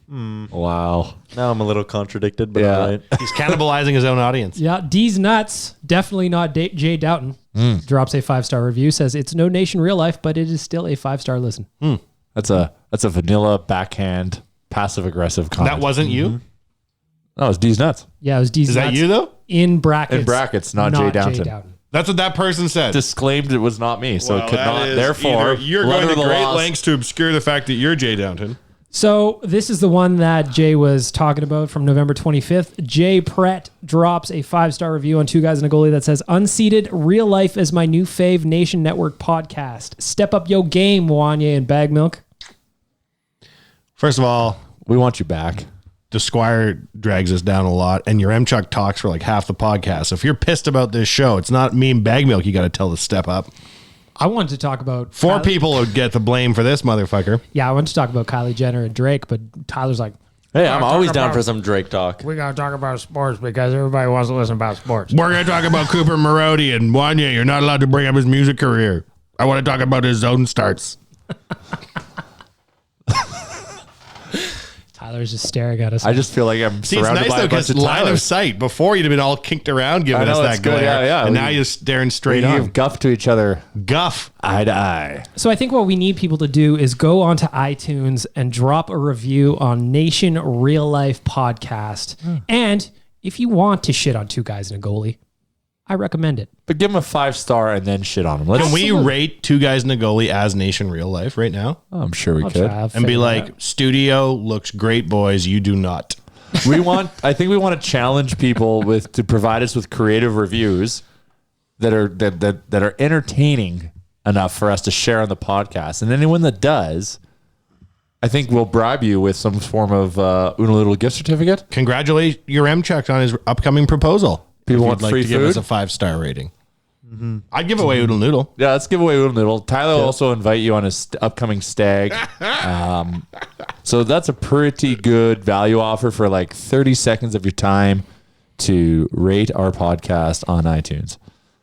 Wow. Now I'm a little contradicted, but Yeah. all right. He's cannibalizing his own audience. Yeah, D's nuts. Definitely not Jay Doughton. Drops a 5-star review. Says it's no Nation Real Life, but it is still a 5-star listen. That's a vanilla backhand passive aggressive comment. That wasn't you? No, it's D's nuts. Yeah, it was D's Is that nuts. you, though? In brackets. In brackets, not Jay Downton. That's what that person said. Disclaimed it was not me, so Well, it could that not. is Therefore, either you're letter going of to the great laws- lengths to obscure the fact that you're Jay Downton. So this is the one that Jay was talking about from November 25th. Jay Prett drops a 5-star review on Two Guys and a Goalie that says, Unseated, Real Life is my new fave Nation Network podcast. Step up yo game, Wanye and Bag Milk. First of all, We want you back. the Squire drags us down a lot, and your Mchuck talks for like half the podcast. So if you're pissed about this show, it's not me and Bag Milk you got to tell to step up. I wanted to talk about 4 people would get the blame for this motherfucker. Yeah, I wanted to talk about Kylie Jenner and Drake, but Tyler's like, Hey, I'm talk always down about- for some Drake talk. we gotta talk about sports because everybody wants to listen about sports. We're going to talk about Cooper Marody and Wanye. You're not allowed to bring up his music career. I want to talk about his zone starts. Tyler's just staring at us. I just feel like I'm See, it's surrounded nice by though a bunch because of line Tylers. of sight. Before you'd have been all kicked around giving I know, us it's that good. glare. Yeah. And We- now you're staring straight We on. give guff to each other Guff. eye to eye. So I think what we need people to do is go onto iTunes and drop a review on Nation Real Life Podcast. And if you want to shit on Two Guys and a Goalie, I recommend it. But give him a 5-star and then shit on him. Let's, Can we Absolutely. rate Two Guys and a Goalie as Nation Real Life right now? I'm sure we I'll could. try, I'll And be figure it like, out. studio looks great, boys. You do not. I think we want to challenge people to provide us with creative reviews that are entertaining enough for us to share on the podcast. And anyone that does, I think we'll bribe you with some form of Una Little gift certificate. Congratulate your Mchuck on his upcoming proposal. People If want you'd like free to give us food? a 5-star rating. I'd give away Oodle Noodle. Yeah, let's give away Oodle Noodle. Tyler will also invite you on his upcoming stag. So that's a pretty good value offer for like 30 seconds of your time to rate our podcast on iTunes.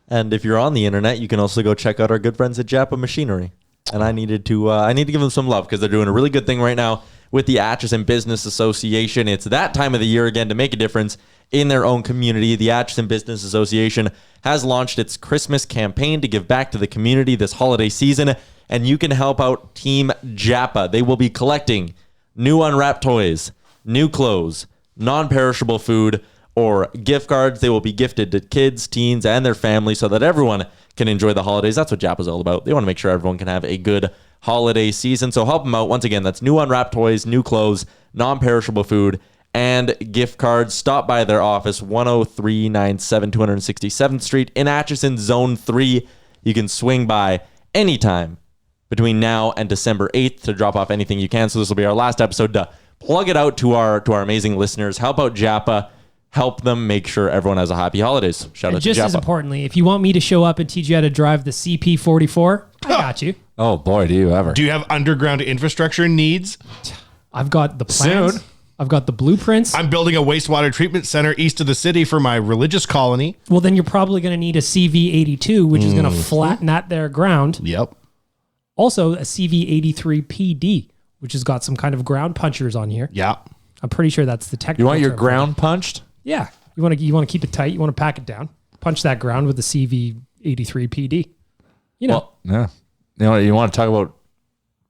And if you're on the internet, you can also go check out our good friends at Japa Machinery. And I need to give them some love because they're doing a really good thing right now with the Atchison Business Association. It's that time of the year again to make a difference in their own community. The Atchison Business Association has launched its Christmas campaign to give back to the community this holiday season, and you can help out Team Japa. They will be collecting new unwrapped toys, new clothes, non-perishable food, or gift cards. They will be gifted to kids, teens, and their families so that everyone can enjoy the holidays. That's what Japa's all about. They want to make sure everyone can have a good holiday season. So help them out. Once again, that's new unwrapped toys, new clothes, non-perishable food, and gift cards. Stop by their office, 10397 267th Street in Atchison, Zone 3. You can swing by anytime between now and December 8th to drop off anything you can. So this will be our last episode to plug it out to our amazing listeners. Help out Japa. Help them make sure everyone has a happy holidays. Shout out to just Japa. as importantly, if you want me to show up and teach you how to drive the CP44, I got you. Oh boy, do you ever. Do you have underground infrastructure needs? I've got the plans. Soon. I've got the blueprints. I'm building a wastewater treatment center east of the city for my religious colony. Well, then you're probably going to need a CV82, which is going to flatten that there ground. Yep. Also, a CV83 PD, which has got some kind of ground punchers on here. Yeah. I'm pretty sure that's the technical You want your term. ground punched? Yeah. You want to keep it tight. You want to pack it down. Punch that ground with the CV83 PD. You know. Yeah. You want to talk about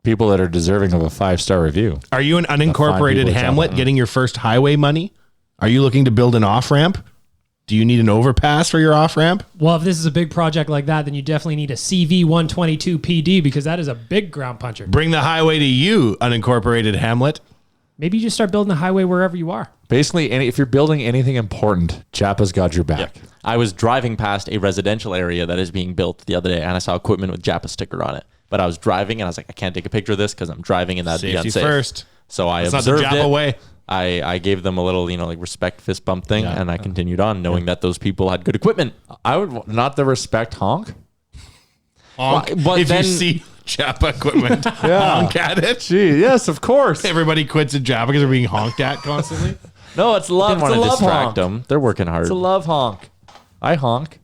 people that are deserving of a 5-star review. Are you an fine unincorporated people hamlet jump. getting your first highway money? Are you looking to build an off-ramp? Do you need an overpass for your off-ramp? Well, if this is a big project like that, then you definitely need a CV122 PD because that is a big ground puncher. Bring the highway to you, unincorporated hamlet. Maybe you just start building the highway wherever you are. Basically, if you're building anything important, Japa's got your back. I was driving past a residential area that is being built the other day, and I saw equipment with Japa sticker on it. But I was driving, and I was like, I can't take a picture of this because I'm driving, and that'd be Safety unsafe. first. So I That's not the observed Japa it. way. I gave them a little, respect fist bump thing, and I continued on, knowing that those people had good equipment. I would not the respect honk. Honk. But If then- you see Japa equipment, honk at it. Gee, yes, of course. Everybody quits at Japa because they're being honked at constantly. No, it's love. Didn't It's a want to love distract honk. them. They're working hard. It's a love honk. I honk.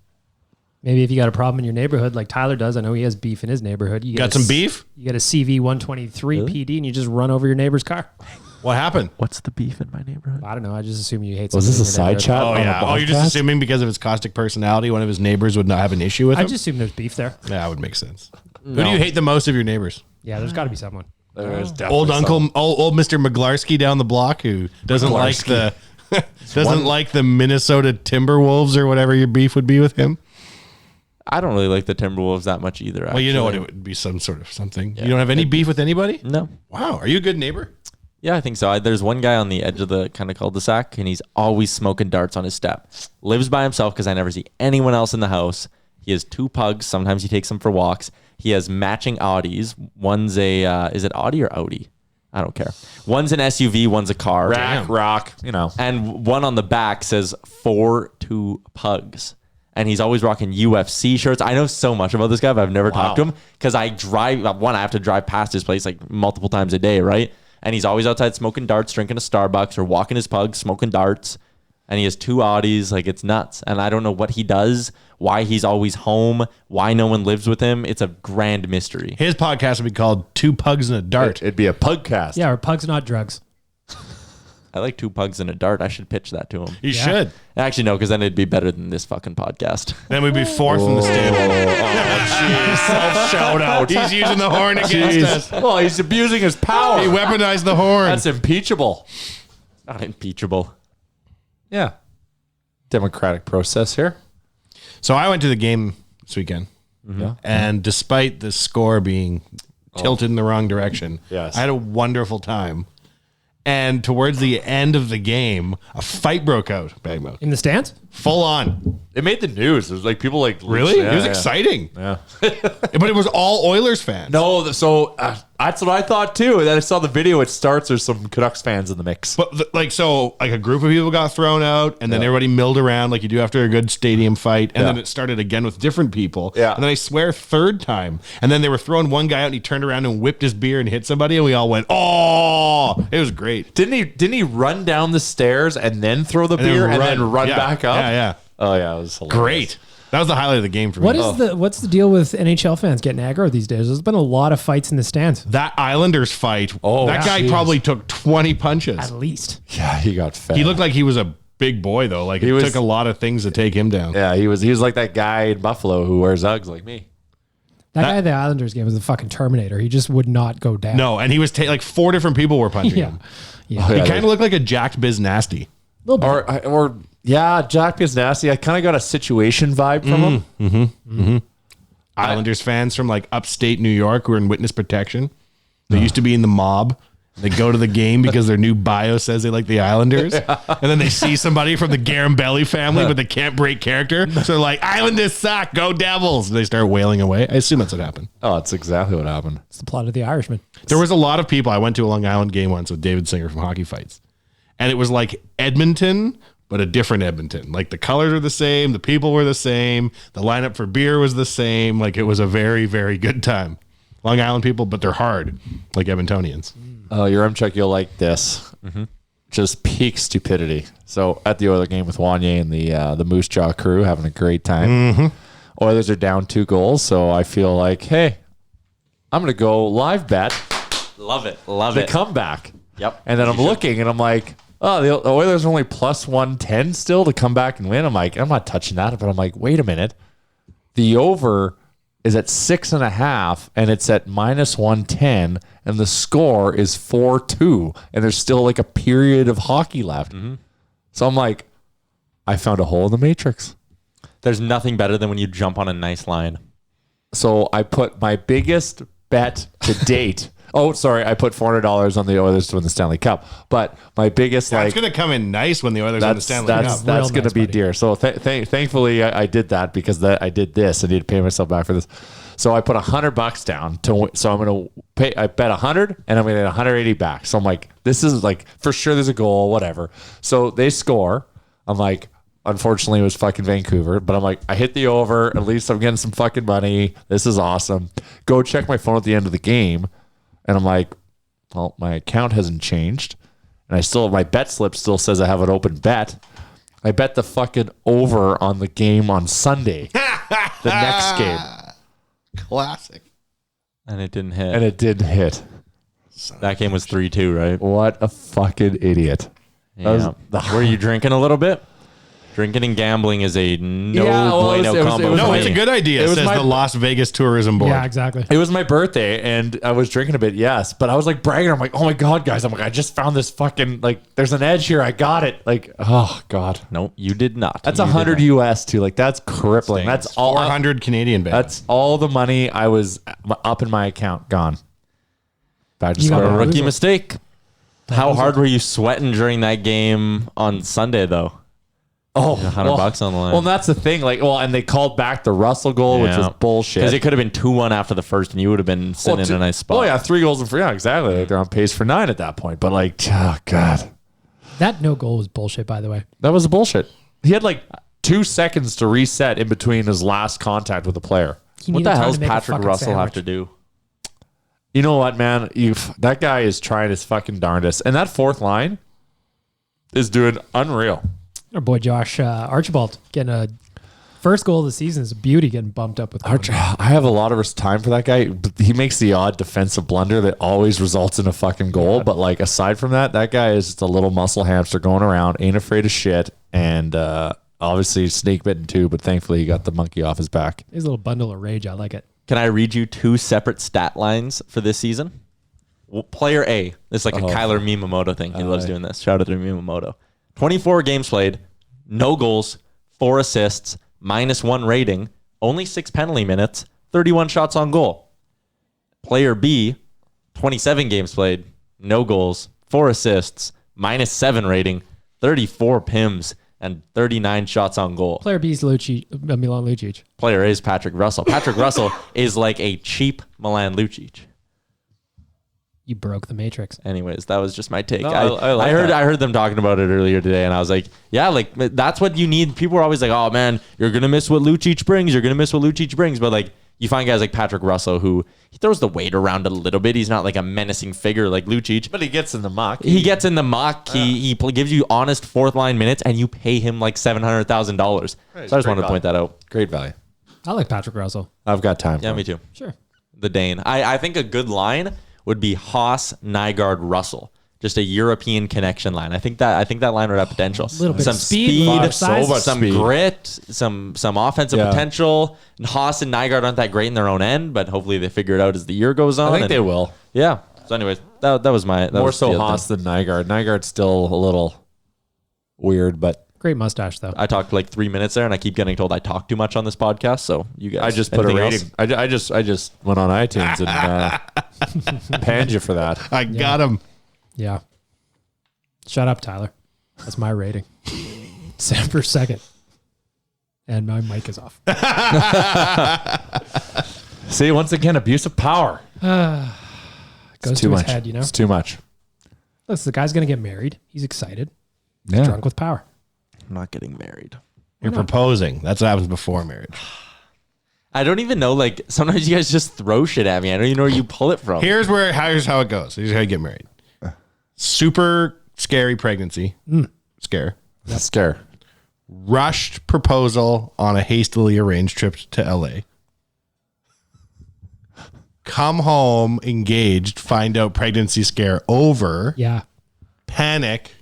Maybe if you got a problem in your neighborhood like Tyler does, I know he has beef in his neighborhood. You Got some beef? You get a CV123 PD and you just run over your neighbor's car. What happened? What's the beef in my neighborhood? I don't know. I just assume you hate Was somebody this a in your side neighborhood. chat? Oh, on yeah. a Oh, you're just podcast? assuming because of his caustic personality, one of his neighbors would not have an issue with I him? just assume there's beef there. Yeah, that would make sense. Who do you hate the most of your neighbors? Yeah, there's got to be someone. Old Uncle, old Mr. Miglarski down the block who doesn't like the like the Minnesota Timberwolves or whatever your beef would be with him. I don't really like the Timberwolves that much either. Well, you know what? It actually. would be some sort of something. You don't have any beef with anybody? No. Wow. Are you a good neighbor? Yeah, I think so. There's one guy on the edge of the kind of cul-de-sac, and he's always smoking darts on his step. Lives by himself because I never see anyone else in the house. He has 2 pugs. Sometimes he takes them for walks. He has matching Audis. One's a, is it Audi or Audi? I don't care. One's an SUV, one's a car. Rock. And one on the back says 4-2 pugs. And he's always rocking UFC shirts. I know so much about this guy, but I've never talked to him because I have to drive past his place like multiple times a day, right? And he's always outside smoking darts, drinking a Starbucks, or walking his pugs, smoking darts. And he has 2 Audis. Like, it's nuts. And I don't know what he does, why he's always home, why no one lives with him. It's a grand mystery. His podcast would be called 2 Pugs and a Dart. It'd be a pugcast. Yeah, or pugs, not drugs. I like 2 pugs and a dart. I should pitch that to him. You should. Actually, no, because then it'd be better than this fucking podcast. Then we'd be 4th in the stable. Self shout out. He's using the horn against us. Well, he's abusing his power. He weaponized the horn. That's impeachable. Not impeachable. Yeah. Democratic process here. So I went to the game this weekend, Yeah. and despite the score being tilted in the wrong direction, Yes. I had a wonderful time. And towards the end of the game, a fight broke out. Bagmouth. In the stands? Full on. It made the news. It was like people like Really? Yeah, it was yeah. exciting. Yeah. But it was all Oilers fans. No, so that's what I thought too. And then I saw the video. It starts. There's some Canucks fans in the mix. But a group of people got thrown out, and then everybody milled around like you do after a good stadium fight, and then it started again with different people. Yeah. And then I swear third time, and then they were throwing one guy out, and he turned around and whipped his beer and hit somebody, and we all went, "Oh!" It was great. Didn't he run down the stairs and then throw the beer and then run Yeah. back up? Yeah. Oh yeah, it was hilarious. Great. That was the highlight of the game for me. What's the deal with NHL fans getting aggro these days? There's been a lot of fights in the stands. That Islanders fight, Oh, that guy jeez. probably took 20 punches. At least. Yeah, he got fed. He looked like he was a big boy, though. Like, it took a lot of things to take him down. Yeah, he was like that guy in Buffalo who wears Uggs like me. That guy at the Islanders game was a fucking Terminator. He just would not go down. No, and he was like 4 different people were punching Yeah. him. Yeah. He Yeah, kind of looked like a jacked Biz Nasty. Little bit. Or yeah, Jack is nasty. I kind of got a situation vibe from him. Islanders fans from like upstate New York who are in witness protection. They used to be in the mob. They go to the game because their new bio says they like the Islanders. And then they see somebody from the Garambelli family, but they can't break character. So they're like, Islanders suck, go Devils. And they start wailing away. I assume that's what happened. Oh, it's exactly what happened. It's the plot of The Irishman. There was a lot of people. I went to a Long Island game once with David Singer from Hockey Fights. And it was like Edmonton, but a different Edmonton. Like the colors were the same. The people were the same. The lineup for beer was the same. Like it was a very, very good time. Long Island people, but they're hard, like Edmontonians. Oh, your Check, you'll like this. Just peak stupidity. So at the Oilers game with Wanye and the Moose Jaw crew, having a great time. Oilers are down 2 goals, so I feel like, hey, I'm gonna go live bet Love it. Love the it. comeback. Yep. And then I'm looking and I'm like, oh, the Oilers are only plus 110 still to come back and win. I'm like, I'm not touching that. But I'm like, wait a minute. The over is at 6.5 and it's at minus 110 and the score is 4-2 and there's still like a period of hockey left. So I'm like, I found a hole in the matrix. There's nothing better than when you jump on a nice line. So I put my biggest bet to date. Oh, sorry. I put $400 on the Oilers to win the Stanley Cup. But my biggest, That's going to come in nice when the Oilers win the Stanley Cup. that's Real going to nice, be buddy. dear. So thankfully I did that because I did this. I need to pay myself back for this. So I put $100 down to win. So I'm going to pay. I bet 100 and I'm going to get 180 back. So I'm like, this is like for sure. There's a goal, whatever. So they score. I'm like, unfortunately, it was fucking Vancouver. But I'm like, I hit the over. At least I'm getting some fucking money. This is awesome. Go check my phone at the end of the game, and I'm like, well, my account hasn't changed. And I still, my bet slip still says I have an open bet. I bet the fucking over on the game on Sunday, the next game. Classic. And it didn't hit. And it didn't hit. That game was 3-2, right? What a fucking idiot. Yeah. Were you drinking a little bit? Drinking and gambling is a no Yeah, well, bueno it was- combo. it was No, for it's a me. good idea, It was says my- the Las Vegas Tourism Board. Yeah, exactly. It was my birthday and I was drinking a bit, yes. But I was like bragging. I'm like, oh my God, guys. I'm like, I just found this fucking, like, there's an edge here. I got it. Like, oh God. No, you did not. That's You did 100 not. US too. Like, that's crippling. Stings. That's all. 400 Canadian bet. That's all the money I was up in my account gone. Back to You got square a one. Rookie mistake. How hard were you sweating during that game on Sunday, though? Oh, $100 on the line. Well, and that's the thing. Like, well, and they called back the Russell goal, which is bullshit. Because it could have been 2-1 after the first, and you would have been sitting in a nice spot. Oh yeah, 3 goals in free. Yeah, exactly. Like, they're on pace for 9 at that point. But like, oh God, That no goal was bullshit, by the way. that was bullshit. He had like 2 seconds to reset in between his last contact with the player. He What needed the time hell to does make a Patrick fucking Russell have sandwich. to do? You know what, man? That guy is trying his fucking darndest, and that fourth line is doing unreal. Our boy Josh Archibald getting a first goal of the season is a beauty, getting bumped up with. I have a lot of time for that guy. But he makes the odd defensive blunder that always results in a fucking goal. But like aside from that, that guy is just a little muscle hamster going around, ain't afraid of shit, and obviously snake bitten too. But thankfully, he got the monkey off his back. His little bundle of rage. I like it. Can I read you 2 separate stat lines for this season? Well, player A. It's like a Kyler Miyamoto thing. He loves doing this. Shout out to Miyamoto. 24 games played, no goals, 4 assists, -1 rating, only 6 penalty minutes, 31 shots on goal. Player B, 27 games played, no goals, 4 assists, -7 rating, 34 PIMs, and 39 shots on goal. Player B is Milan Lucic. Player A is Patrick Russell. Patrick Russell is like a cheap Milan Lucic. You broke the matrix. Anyways, that was just my take. No, I like that. I heard them talking about it earlier today, and I was like, yeah, like that's what you need. People are always like, oh man, you're gonna miss what Lucic brings. You're gonna miss what Lucic brings. But like, you find guys like Patrick Russell who he throws the weight around a little bit. He's not like a menacing figure like Lucic, But he gets in the muck. he gets in the muck. He gives you honest fourth line minutes, and you pay him like $700,000. So I just wanted to point that out. Great value. I like Patrick Russell. I've got time. Yeah, for me him. too. Sure. The Dane. I think a good line would be Haas, Nygaard, Russell. Just a European connection line. I think that line would have potential. A little bit Some of speed, some size. speed. grit, some offensive Yeah. potential. And Haas and Nygaard aren't that great in their own end, but hopefully they figure it out as the year goes on. I think and- they will. Yeah. So, anyways, that was my that More was the so other Haas thing. than Nygaard. Nygaard's still a little weird, but Great mustache, though. I talked like 3 minutes there, and I keep getting told I talk too much on this podcast. So you guys, I just put a anything rating. else? I just went on iTunes and panned you for that. I got him. Yeah. Shut up, Tyler. That's my rating. December 2nd. And my mic is off. See, once again, abuse of power. Goes too to much. his head, you know? It's too much. Look, the guy's going to get married. He's excited. Yeah. Drunk with power. I'm not getting married. You're proposing. That's what happens before marriage. I don't even know. Like sometimes you guys just throw shit at me. I don't even know where you pull it from. Here's how it goes. Here's how you get married. Super scary pregnancy. Scare. Scare. Rushed proposal on a hastily arranged trip to LA. Come home, engaged, find out pregnancy scare over, Yeah. panic,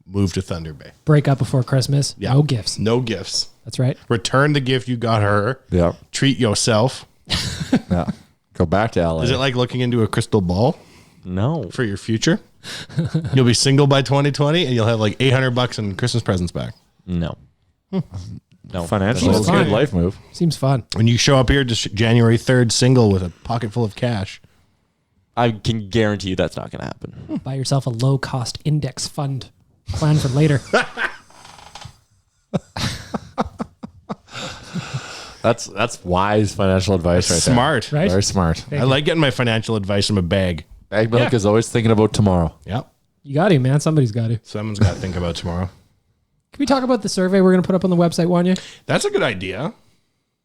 move to Thunder Bay. Break up before Christmas. Yeah. No gifts. No gifts. That's right. Return the gift you got her. Yeah. Treat yourself. Yeah. Go back to LA. Is it like looking into a crystal ball No. for your future? You'll be single by 2020 and you'll have like $800 in Christmas presents back. No. No. financially? Seems It's a good fine. life move. Seems fun. When you show up here just January 3rd single with a pocket full of cash. I can guarantee you that's not going to happen. Buy yourself a low cost index fund. Plan for later. That's wise financial advice right Smart. Right? there. Very smart. I like getting my financial advice from a bag. Bag milk is always thinking about tomorrow. Yep. You got to, man. Somebody's got to. Someone's got to think about tomorrow. Can we talk about the survey we're going to put up on the website, Wanya? That's a good idea.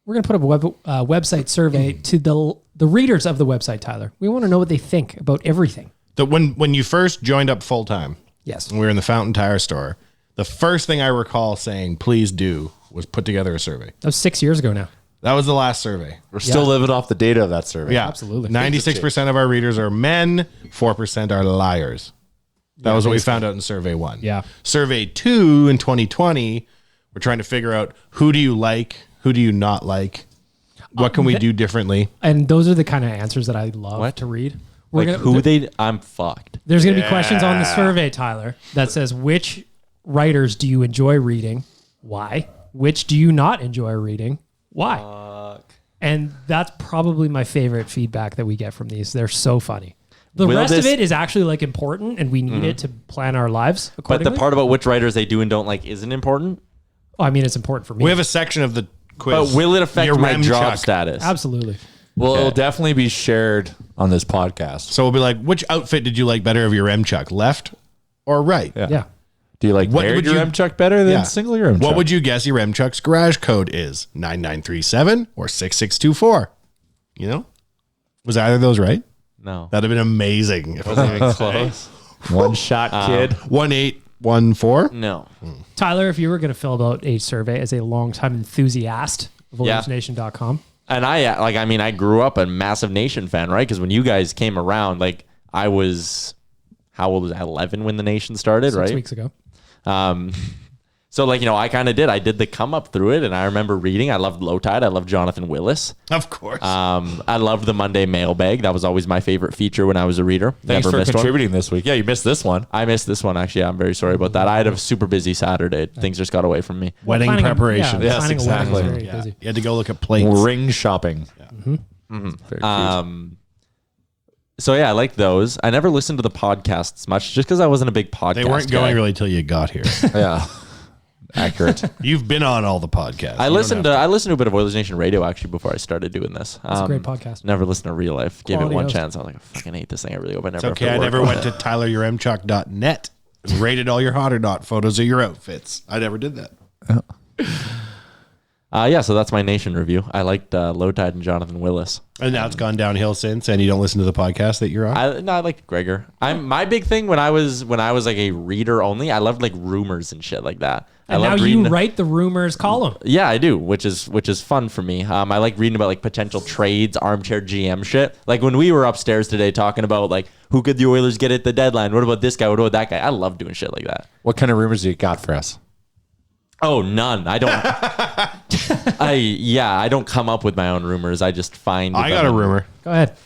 We're going to put up a website survey to the readers of the website, Tyler. We want to know what they think about everything. When you first joined up full time, Yes. and we were in the Fountain Tire store, the first thing I recall saying, please do, was put together a survey. That was 6 years ago now. That was the last survey. We're still living off the data of that survey. Yeah, Absolutely. 96% of our readers are men, 4% are liars. That was what we found out in survey 1. Yeah. Survey 2 in 2020, we're trying to figure out who do you like, who do you not like, what can we do differently? And those are the kind of answers that I love to read. I'm fucked. There's going to be questions on the survey, Tyler, that says which writers do you enjoy reading? Why? Which do you not enjoy reading? Why? And that's probably my favorite feedback that we get from these. They're so funny. The Will rest of this- it is actually like important, and we need it to plan our lives But accordingly. the part about which writers they do and don't like isn't important. Oh, I mean, it's important for me. We have a section of the quiz. But will it affect Your my Rem job check. status? Absolutely. Well, it'll definitely be shared on this podcast. So we'll be like, which outfit did you like better of your Remchuck, left or right? Yeah. Do you like What married would your you- Remchuck better than Yeah. single your Remchuck? What would you guess your Remchuck's garage code is? 9937 or 6624? You know? Was either of those right? No. That'd have been amazing. If it was even close. One shot kid? 1814? No. Tyler, if you were going to fill out a survey as a longtime enthusiast of Yeah. OilersNation.com, And I grew up a massive Nation fan, right? Because when you guys came around, like I was, how old was I? 11 when the Nation started, 6 right? weeks ago. So I kind of did. I did the come up through it, and I remember reading. I loved Low Tide. I loved Jonathan Willis. Of course. I loved the Monday mailbag. That was always my favorite feature when I was a reader. Thanks Never for missed one. contributing this week. Yeah, you missed this one. I missed this one, actually. I'm very sorry about that. I had a super busy Saturday. Things just got away from me. Wedding Planning a- preparation. yeah, Yes, planning a wedding is exactly. very Yeah. busy. You had to go look at plates. Ring shopping. Very cute. So yeah, I like those. I never listened to the podcasts much just because I wasn't a big podcast They weren't guy. going really till you got here. Yeah. accurate. You've been on all the podcasts. I listened to a bit of Oilers Nation Radio actually before I started doing this. It's a great podcast. Never listened to Real Life. Gave Quality it one host. chance. I was like, I fucking hate this thing. I really hope I never. It's have okay. to I work never with went it. to tylerurmchuck.net and rated all your hot or not photos of your outfits. I never did that. So that's my Nation review. I liked Low Tide and Jonathan Willis. And now it's gone downhill since, and you don't listen to the podcast that you're on? I liked Gregor. My big thing when I was like a reader only, I loved like rumors and shit like that. And I now loved you reading. write the rumors column. Yeah, I do, which is fun for me. I like reading about like potential trades, armchair GM shit. Like when we were upstairs today talking about like who could the Oilers get at the deadline? What about this guy? What about that guy? I love doing shit like that. What kind of rumors do you got for us? Oh, none. I don't. I don't come up with my own rumors. I just find. I got a rumor. Go ahead.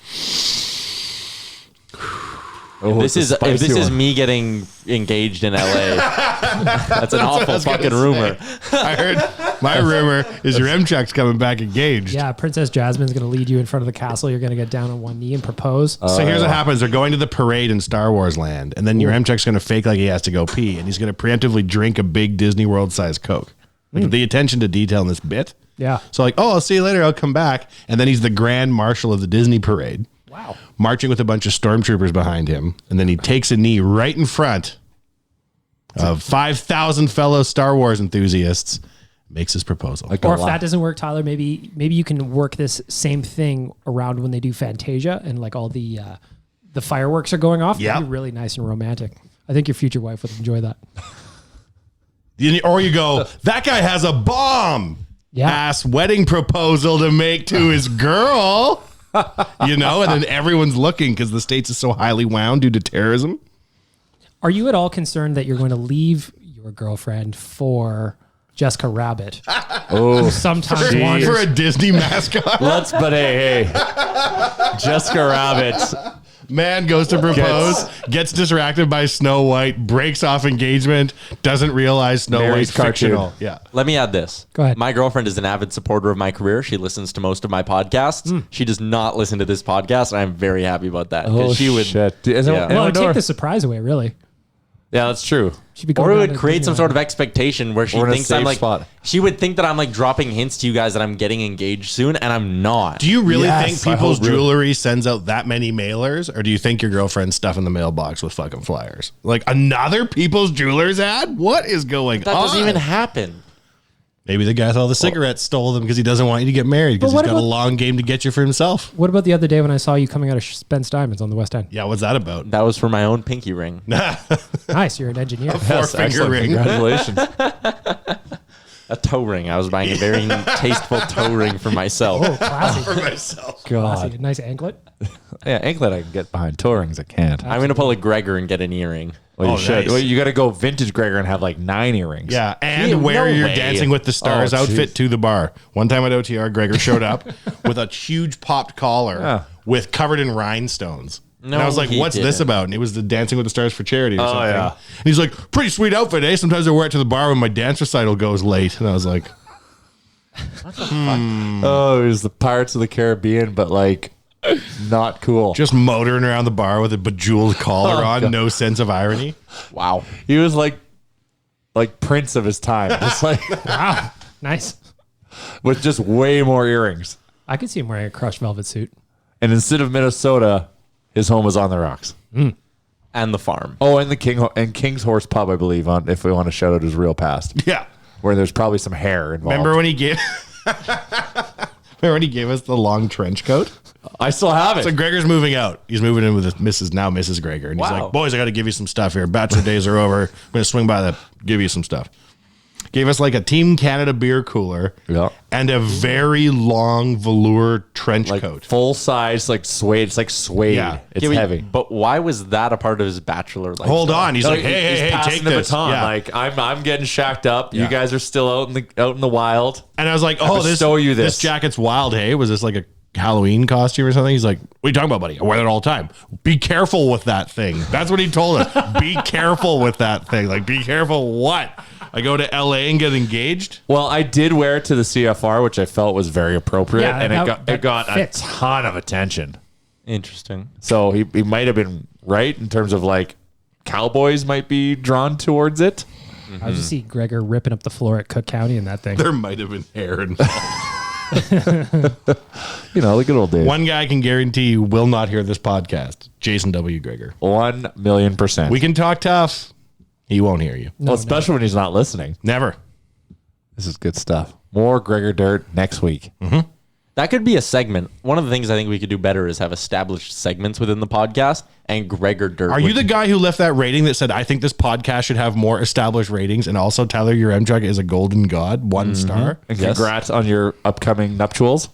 Oh, If this is me getting engaged in LA, that's an awful fucking rumor. I heard my rumor is your Mchuck's coming back engaged. Yeah, Princess Jasmine's going to lead you in front of the castle. You're going to get down on one knee and propose. So here's what happens. They're going to the parade in Star Wars land, and then your Mchuck's going to fake like he has to go pee, and he's going to preemptively drink a big Disney World size Coke. Like the attention to detail in this bit. Yeah. So like, oh, I'll see you later. I'll come back. And then he's the grand marshal of the Disney parade. Wow. Marching with a bunch of stormtroopers behind him. And then he takes a knee right in front of 5,000 fellow Star Wars enthusiasts, makes his proposal. Like Or a if lot. that doesn't work, Tyler, maybe you can work this same thing around when they do Fantasia and like all the fireworks are going off. Yep. That'd be really nice and romantic. I think your future wife would enjoy that. Or you go, that guy has a bomb Yeah. ass wedding proposal to make to his girl. And then everyone's looking because the States is so highly wound due to terrorism. Are you at all concerned that you're going to leave your girlfriend for Jessica Rabbit? Oh, Sometimes For wanders. a Disney mascot. but hey, Jessica Rabbit. Man goes to propose, gets distracted by Snow White, breaks off engagement, doesn't realize Snow Mary's White's cartoon. fictional. Yeah. Let me add this. Go ahead. My girlfriend is an avid supporter of my career. She listens to most of my podcasts. She does not listen to this podcast, and I'm very happy about that. 'cause Oh, she would. shit. Yeah. Well, it'd take the surprise away, really. Yeah, that's true. She'd be Or going it down would to create some Disneyland. sort of expectation where she We're in a thinks I'm safe like. spot. She would think that I'm like dropping hints to you guys that I'm getting engaged soon, and I'm not. Do you really Yes, think I people's hope really. jewelry sends out that many mailers? Or do you think your girlfriend's stuffing the mailbox with fucking flyers? Like another People's Jewelers ad? What is going That on? doesn't even happen. Maybe the guy with all the cigarettes stole them because he doesn't want you to get married because But he's what got a about- long game to get you for himself. What about the other day when I saw you coming out of Spence Diamonds on the West End? Yeah, what's that about? That was for my own pinky ring. Nice, you're an engineer. Four finger Excellent. ring. Congratulations. A toe ring. I was buying a very tasteful toe ring for myself. Oh, classy. For myself. Classy. God. Nice anklet. Yeah, anklet I can get behind. Toe rings I can't. I'm going to pull a Gregor and get an earring. Well, you Oh, should. nice. Well, you got to go vintage Gregor and have like 9 earrings. Yeah, and Yeah, wear no your way. Dancing with the Stars Oh, outfit jeez. to the bar. One time at OTR, Gregor showed up with a huge popped collar Yeah. with covered in rhinestones. and No, I was like, he what's this didn't. about? And it was the Dancing with the Stars for charity or something. yeah. And he's like, pretty sweet outfit, eh? Sometimes I wear it to the bar when my dance recital goes late. And I was like, Oh, it was the Pirates of the Caribbean, but like not cool. just motoring around the bar with a bejeweled collar Oh, on, God. no sense of irony. Wow. He was like Prince of his time, just like Wow. Nice. with just way more earrings. I could see him wearing a crushed velvet suit. And instead of Minnesota, his home was on the rocks. And the farm. Oh, and the King's Horse Pub, I believe, on if we want to shout out his real past, Yeah. where there's probably some hair involved. Remember when he gave us the long trench coat? I still have it. So Gregor's moving out. He's moving in with his Mrs. Gregor. And he's Wow. like, boys, I got to give you some stuff here. Bachelor days are over. I'm going to swing by give you some stuff. Gave us like a Team Canada beer cooler Yeah. and a very long velour trench like coat. full size, like suede. It's like suede. Yeah. It's Yeah, but- heavy. But why was that a part of his bachelor life? Hold on. He's like, He's hey, passing take the this. baton. Yeah. Like I'm getting shacked up. Yeah. You guys are still out in the wild. And I was like, oh, bestow you this. jacket's wild. Hey, was this like a Halloween costume or something? He's like, what are you talking about, buddy? I wear that all the time. Be careful with that thing. That's what he told us. Be careful with that thing. Like, be careful what? I go to LA and get engaged? Well, I did wear it to the CFR, which I felt was very appropriate, Yeah, and that it got a fits. ton of attention. Interesting. So he might have been right in terms of like cowboys might be drawn towards it. I just see Gregor ripping up the floor at Cook County in that thing. There might have been hair involved. You know, the good old days. One guy I can guarantee you will not hear this podcast. Jason W. Gregor. 1,000,000%. We can talk tough. He won't hear you. well, especially when he's not listening. Never. This is good stuff. More Gregor Dirt next week. That could be a segment. One of the things I think we could do better is have established segments within the podcast. And Gregor Dirt. Are you the guy who left that rating that said, I think this podcast should have more established ratings, and also Tyler, your M-Truck is a golden god, 1 star? And congrats on your upcoming nuptials.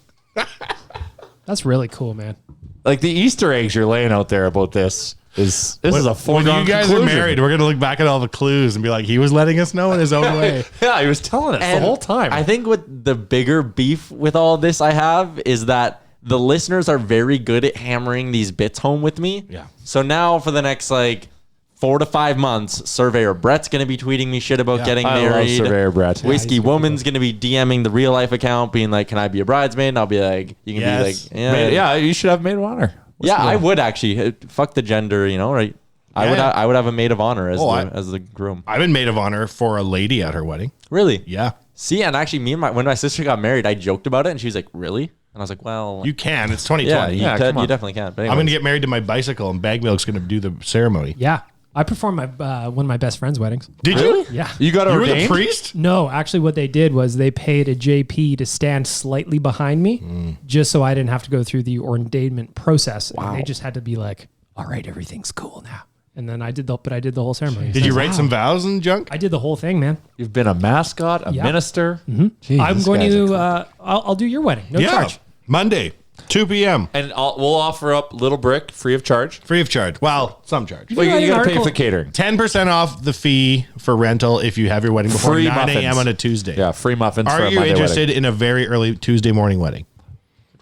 That's really cool, man. Like the Easter eggs you're laying out there about this is a When foregone you guys conclusion. are married, we're going to look back at all the clues and be like, he was letting us know in his own way. Yeah, he was telling us the And whole time. I think what the bigger beef with all this I have is that the listeners are very good at hammering these bits home with me. Yeah. So now for the next 4 to 5 months, Surveyor Brett's going to be tweeting me shit about getting I love married. Surveyor Brett. Whiskey he's Woman's going to be DMing the real life account, being like, "Can I be a bridesmaid?" And I'll be like, "You can Yes. be like, Yeah, you should have maid of honor. yeah." I would actually fuck the gender, right? Yeah. I would have a maid of honor as Oh, as the groom. I've been maid of honor for a lady at her wedding. Really? Yeah. See, and actually, when my sister got married, I joked about it, and she was like, "Really?" And I was like, "Well, You can. It's 2020. yeah, Yeah, come you on. definitely can." But I'm going to anyways. get married to my bicycle, and Bag Milk's going to do the ceremony. Yeah. I performed my one of my best friend's weddings. Did you? Yeah. You got You were the ordained? priest? No, actually, what they did was they paid a JP to stand slightly behind me, just so I didn't have to go through the ordainment process. Wow. And they just had to be like, "All right, everything's cool now." And then I did the whole ceremony. Did you write some vows and junk? I did the whole thing, man. You've been a mascot, a Yeah. minister. Jeez, I'm this going guy's a- to. I'll do your wedding. No charge. Monday, 2 p.m. And we'll offer up Little Brick free of charge. Free of charge. Well, some charge. Well, write you an got to pay article- for catering. 10% off the fee for rental if you have your wedding before Free 9 a.m. muffins. on a Tuesday. Yeah, free muffins for Are a you Monday interested wedding. in a very early Tuesday morning wedding?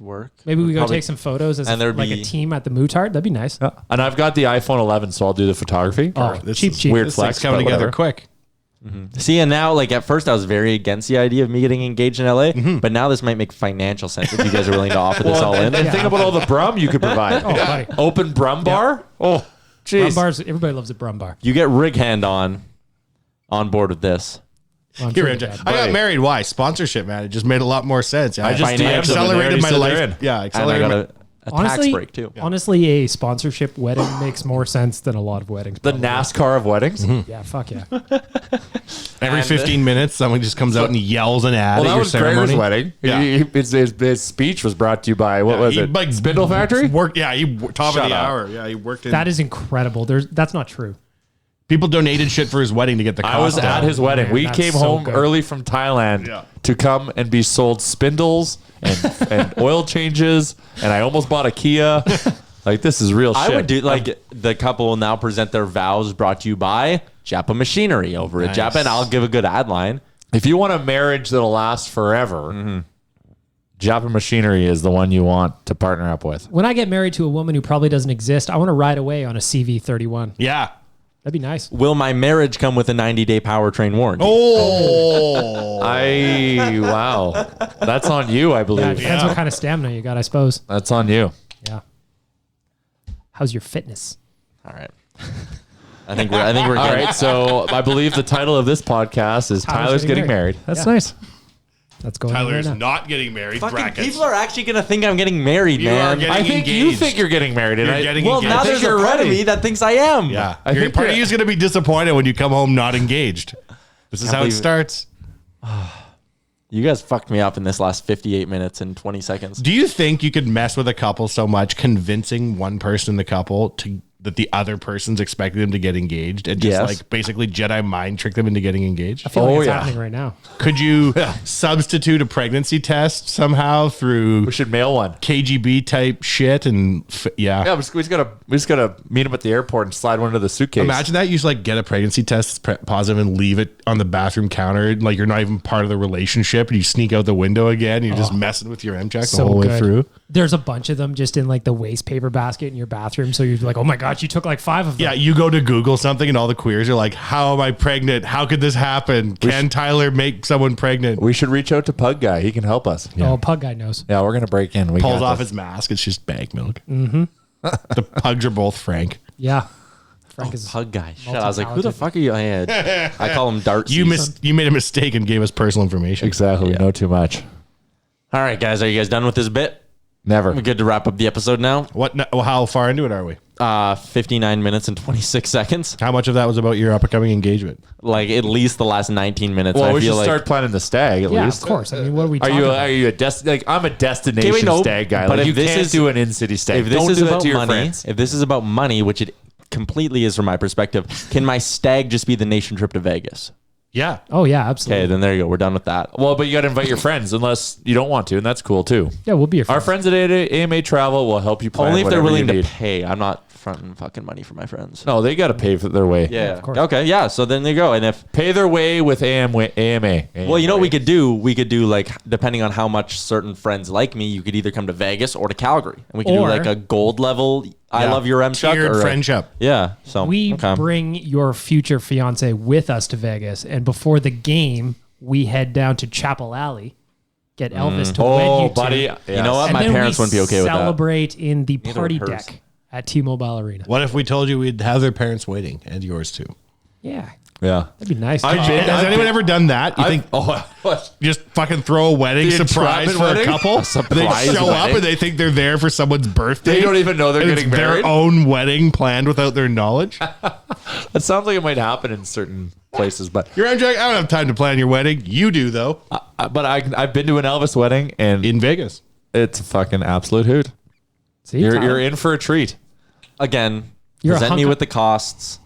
work. Maybe we go Probably- take some photos as and there'd like be- a team at the Mootard. That'd be nice. And I've got the iPhone 11, so I'll do the photography. Oh, This cheap, is cheap. weird This flex, thing's coming but together whatever. quick. See, and now, at first I was very against the idea of me getting engaged in LA, but now this might make financial sense if you guys are willing to offer this all in. And think about all the brum you could provide. Oh, buddy. Open brum bar? Oh, Brum jeez. bars. Everybody loves a brum bar. You get rig hand on board with this. Well, I'm Here, sure MJ. they have. I got married. Why? Sponsorship, man. It just made a lot more sense. I just DM'd DM'd them accelerated and my they already life. said they're in. Yeah, And I accelerated got my a tax Honestly, break too. honestly, a sponsorship wedding makes more sense than a lot of weddings. The probably. NASCAR of weddings? Yeah, fuck yeah. Every 15 minutes, someone just comes out and yells an ad Well, at that your was ceremony. Gregor's wedding. Yeah. His speech was brought to you by, what was He, it? like, Spindle Factory? Worked. Yeah, top Shut of the up. hour. Yeah, he worked in. That is incredible. That's not true. People donated shit for his wedding to get the cost I was down. at his wedding. man, We that's came so home good. early from Thailand Yeah. to come and be sold spindles and oil changes, and I almost bought a Kia. Like, this is real shit. I would do the couple will now present their vows brought to you by Japa Machinery over at Nice. Japa, and I'll give a good ad line. If you want a marriage that'll last forever, Japa Machinery is the one you want to partner up with. When I get married to a woman who probably doesn't exist, I want to ride away on a CV31. Yeah. That'd be nice. Will my marriage come with a 90-day powertrain warranty? Oh. Wow. That's on you, I Yeah, it believe. depends Yeah. what kind of stamina you got, I suppose. That's on you. Yeah. How's your fitness? All right. I think we're All getting right, so I believe the title of this podcast is Tyler's Getting Married. That's Yeah. nice. That's going on Tyler's right now. not getting married. Fucking Brackets. people are actually gonna think I'm getting married, You are man. getting I think you engaged. think you're getting married. And You're I, getting Well, engaged. now I think there's a you're part of ready. me that thinks I am. Yeah. I Your think part of you're- you is going to be disappointed when you come home not engaged. This is how it believe it. starts. You guys fucked me up in this last 58 minutes and 20 seconds. Do you think you could mess with a couple so much, convincing one person in the couple that the other person's expecting them to get engaged and just Yes. like basically Jedi mind trick them into getting engaged? I feel like Oh, it's yeah. happening right now. Could you substitute a pregnancy test somehow through We should mail one. KGB type shit? And Yeah, we just gotta meet him at the airport and slide one into the suitcase. Imagine that you just like get a pregnancy test that's positive and leave it on the bathroom counter. Like you're not even part of the relationship and you sneak out the window again. And you're just messing with your M-check the So whole way good. through. There's a bunch of them just in like the waste paper basket in your bathroom. So you're like, oh my God, you took like 5 of them. Yeah, you go to Google something and all the queries are like, how am I pregnant? How could this happen? Can Tyler make someone pregnant? we should reach out to Pug Guy. He can help us. Oh, Pug Guy knows. Yeah, we're gonna break in. We Pulls got off this. his mask. It's just bag milk. Mm-hmm. The pugs are both Frank. Yeah. Frank is Pug guy. Shit, I was like, who the multi-talented. fuck are you? I call him Dart. You made a mistake and gave us personal information. Exactly. We know too much. All right, guys, are you guys done with this bit? Never. We're good to wrap up the episode now. How far into it are we? 59 minutes and 26 seconds. How much of that was about your upcoming engagement? Like at least the last 19 minutes. Well, I we feel should like start planning the stag at Yeah, least. of course. I mean, what are we Are talking you about? like I'm a destination Okay, wait, no, stag guy? but Like if you this can't is- do an in-city stag. if this Don't is do that about to your money, friends. if this is about money, which it completely is from my perspective, can my stag just be the nation trip to Vegas? Yeah. Oh, yeah, absolutely. Okay, then there you go. We're done with that. Well, but you got to invite your friends unless you don't want to, and that's cool too. Yeah, we'll be your Our friends. friends at AMA Travel will help you plan Only if they're whatever willing you to need. pay. I'm not fronting fucking money for my friends. No, they got to pay for their way. Yeah. of course. Okay. Yeah. So then there you go. And if Pay their way with AMA. well, you know what we could do? We could do like depending on how much certain friends like me, you could either come to Vegas or to Calgary, and we could do Or- like a gold level. I Yeah. love your M Chuck Tiered or friendship. Yeah. So We okay. bring your future fiance with us to Vegas, and before the game, we head down to Chapel Alley, get Elvis to wed Oh, you two, buddy. You know what? and My then parents we wouldn't be okay with that. Celebrate in the Neither party would hers. deck at T-Mobile Arena. What if we told you we'd have their parents waiting and yours too? Yeah, Yeah. that'd be nice. Has anyone ever done that? You think what? just fucking throw a wedding The surprise entrapment for wedding? a couple? A surprise They show up wedding? and they think they're there for someone's birthday. They don't even know they're and it's getting married? Their own wedding planned without their knowledge. That sounds like it might happen in certain places, but You're Jack. I don't have time to plan your wedding. You do though. I've been to an Elvis wedding and In Vegas. it's a fucking absolute hoot. See, You're Tyler? in for a treat. Again, You're a present me hunk of- with the costs.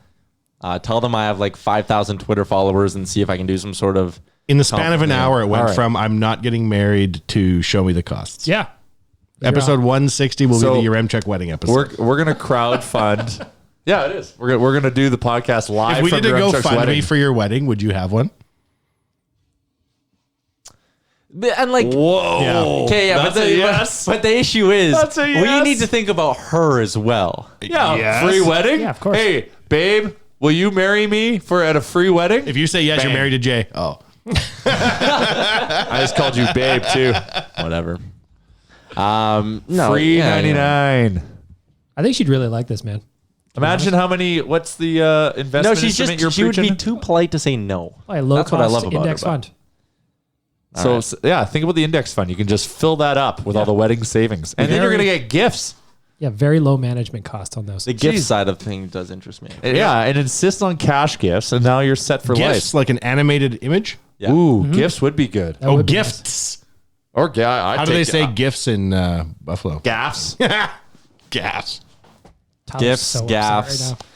Tell them I have like 5,000 Twitter followers and see if I can do some sort of. In the span of an hour, it went All right. from I'm not getting married to show me the costs. Yeah. Episode 160 will So, be the Yaremchuk wedding episode. We're gonna crowd fund. Yeah, it is. We're gonna do the podcast live. If we from did a Yaremchuk's GoFundMe wedding. for your wedding, would you have one? And like, Whoa. Yeah. okay, yeah, That's but a the, yes. but the issue is That's a we yes. need to think about her as well. Yeah, Yes. free wedding. Yeah, of course. Hey, babe, will you marry me at a free wedding? If you say yes, Bang. you're married to Jay. Oh. I just called you babe too. Whatever. No, Free yeah, yeah. 99. I think she'd really like this, man. Imagine how many. What's the investment? No, she's instrument just you're she would be preaching? too polite to say no. Like low That's cost what I love about index her, but- fund. So yeah, think about the index fund. You can just fill that up with all the wedding savings, and then you're Very- gonna get gifts. Yeah, very low management cost on those. The gift Jeez. side of things does interest me. Yeah, and insist on cash gifts, and now you're set for Gifts, like an animated image? Yeah. life. Ooh, gifts would be good. That Oh, would be nice. gifts. Or yeah, How do they say gifts in Buffalo? gaffs? Gas. Tyler's Gifts, so upset gaffs. right now.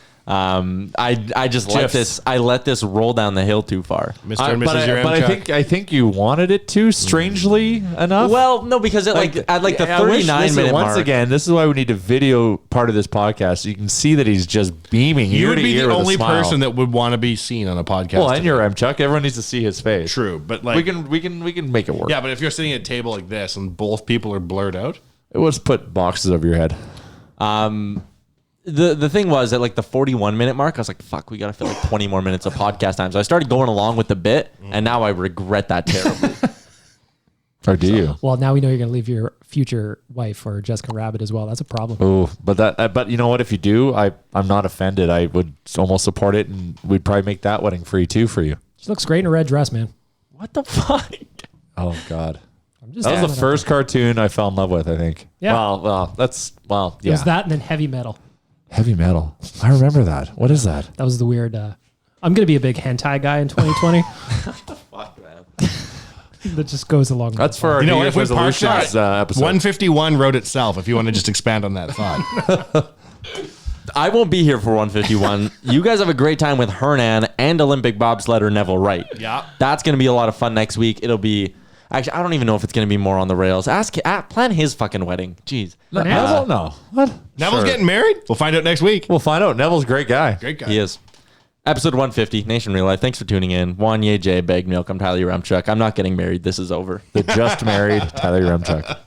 I just let Gifs. this. I let this roll down the hill too far. Mr. and Mrs. but Yaremchuk. I think you wanted it to. Strangely enough. Well, no, because it like at like the I wish- 39 listen, minute once mark. again, this is why we need to video part of this podcast. You can see that he's just beaming. You ear would to be ear the with a only smile. person that would want to be seen on a podcast. Well, and you're Chuck. Everyone needs to see his face. True, but like we can make it work. Yeah, but if you're sitting at a table like this and both people are blurred out, It was put boxes over your head. The thing was at like the 41 minute mark, I was like, fuck, we got to fill like 20 more minutes of podcast time. So I started going along with the bit, and now I regret that terribly. Or do you? Well, now we know you're going to leave your future wife or Jessica Rabbit as well. That's a problem. Oh, but you know what? If you do, I'm not offended. I would almost support it, and we'd probably make that wedding free too for you. She looks great in a red dress, man. What the fuck? Oh God, I'm just that was throwing the it first cartoon I fell in love with. I think. Yeah. Well, out there. It yeah. was that and then heavy metal. Heavy metal. I remember that. What is that? That was the weird. I'm going to be a big hentai guy in 2020. Fuck, man. That just goes along. with That's it. for our You know New what, Year's if we park resolutions that, episode. 151 wrote itself. If you want to just expand on that thought, I won't be here for 151. You guys have a great time with Hernan and Olympic bobsledder Neville Wright. Yeah. That's going to be a lot of fun next week. It'll be... Actually, I don't even know if it's going to be more on the rails. Plan his fucking wedding. Jeez. Neville? No. What? Neville's Sure. getting married. We'll find out next week. We'll find out. Neville's a great guy. Great guy. He is. Episode 150, Nation Real Life. Thanks for tuning in. Wanye J, Bag Milk. I'm Tyler Yaremchuk. I'm not getting married. This is over. The just married Tyler Yaremchuk.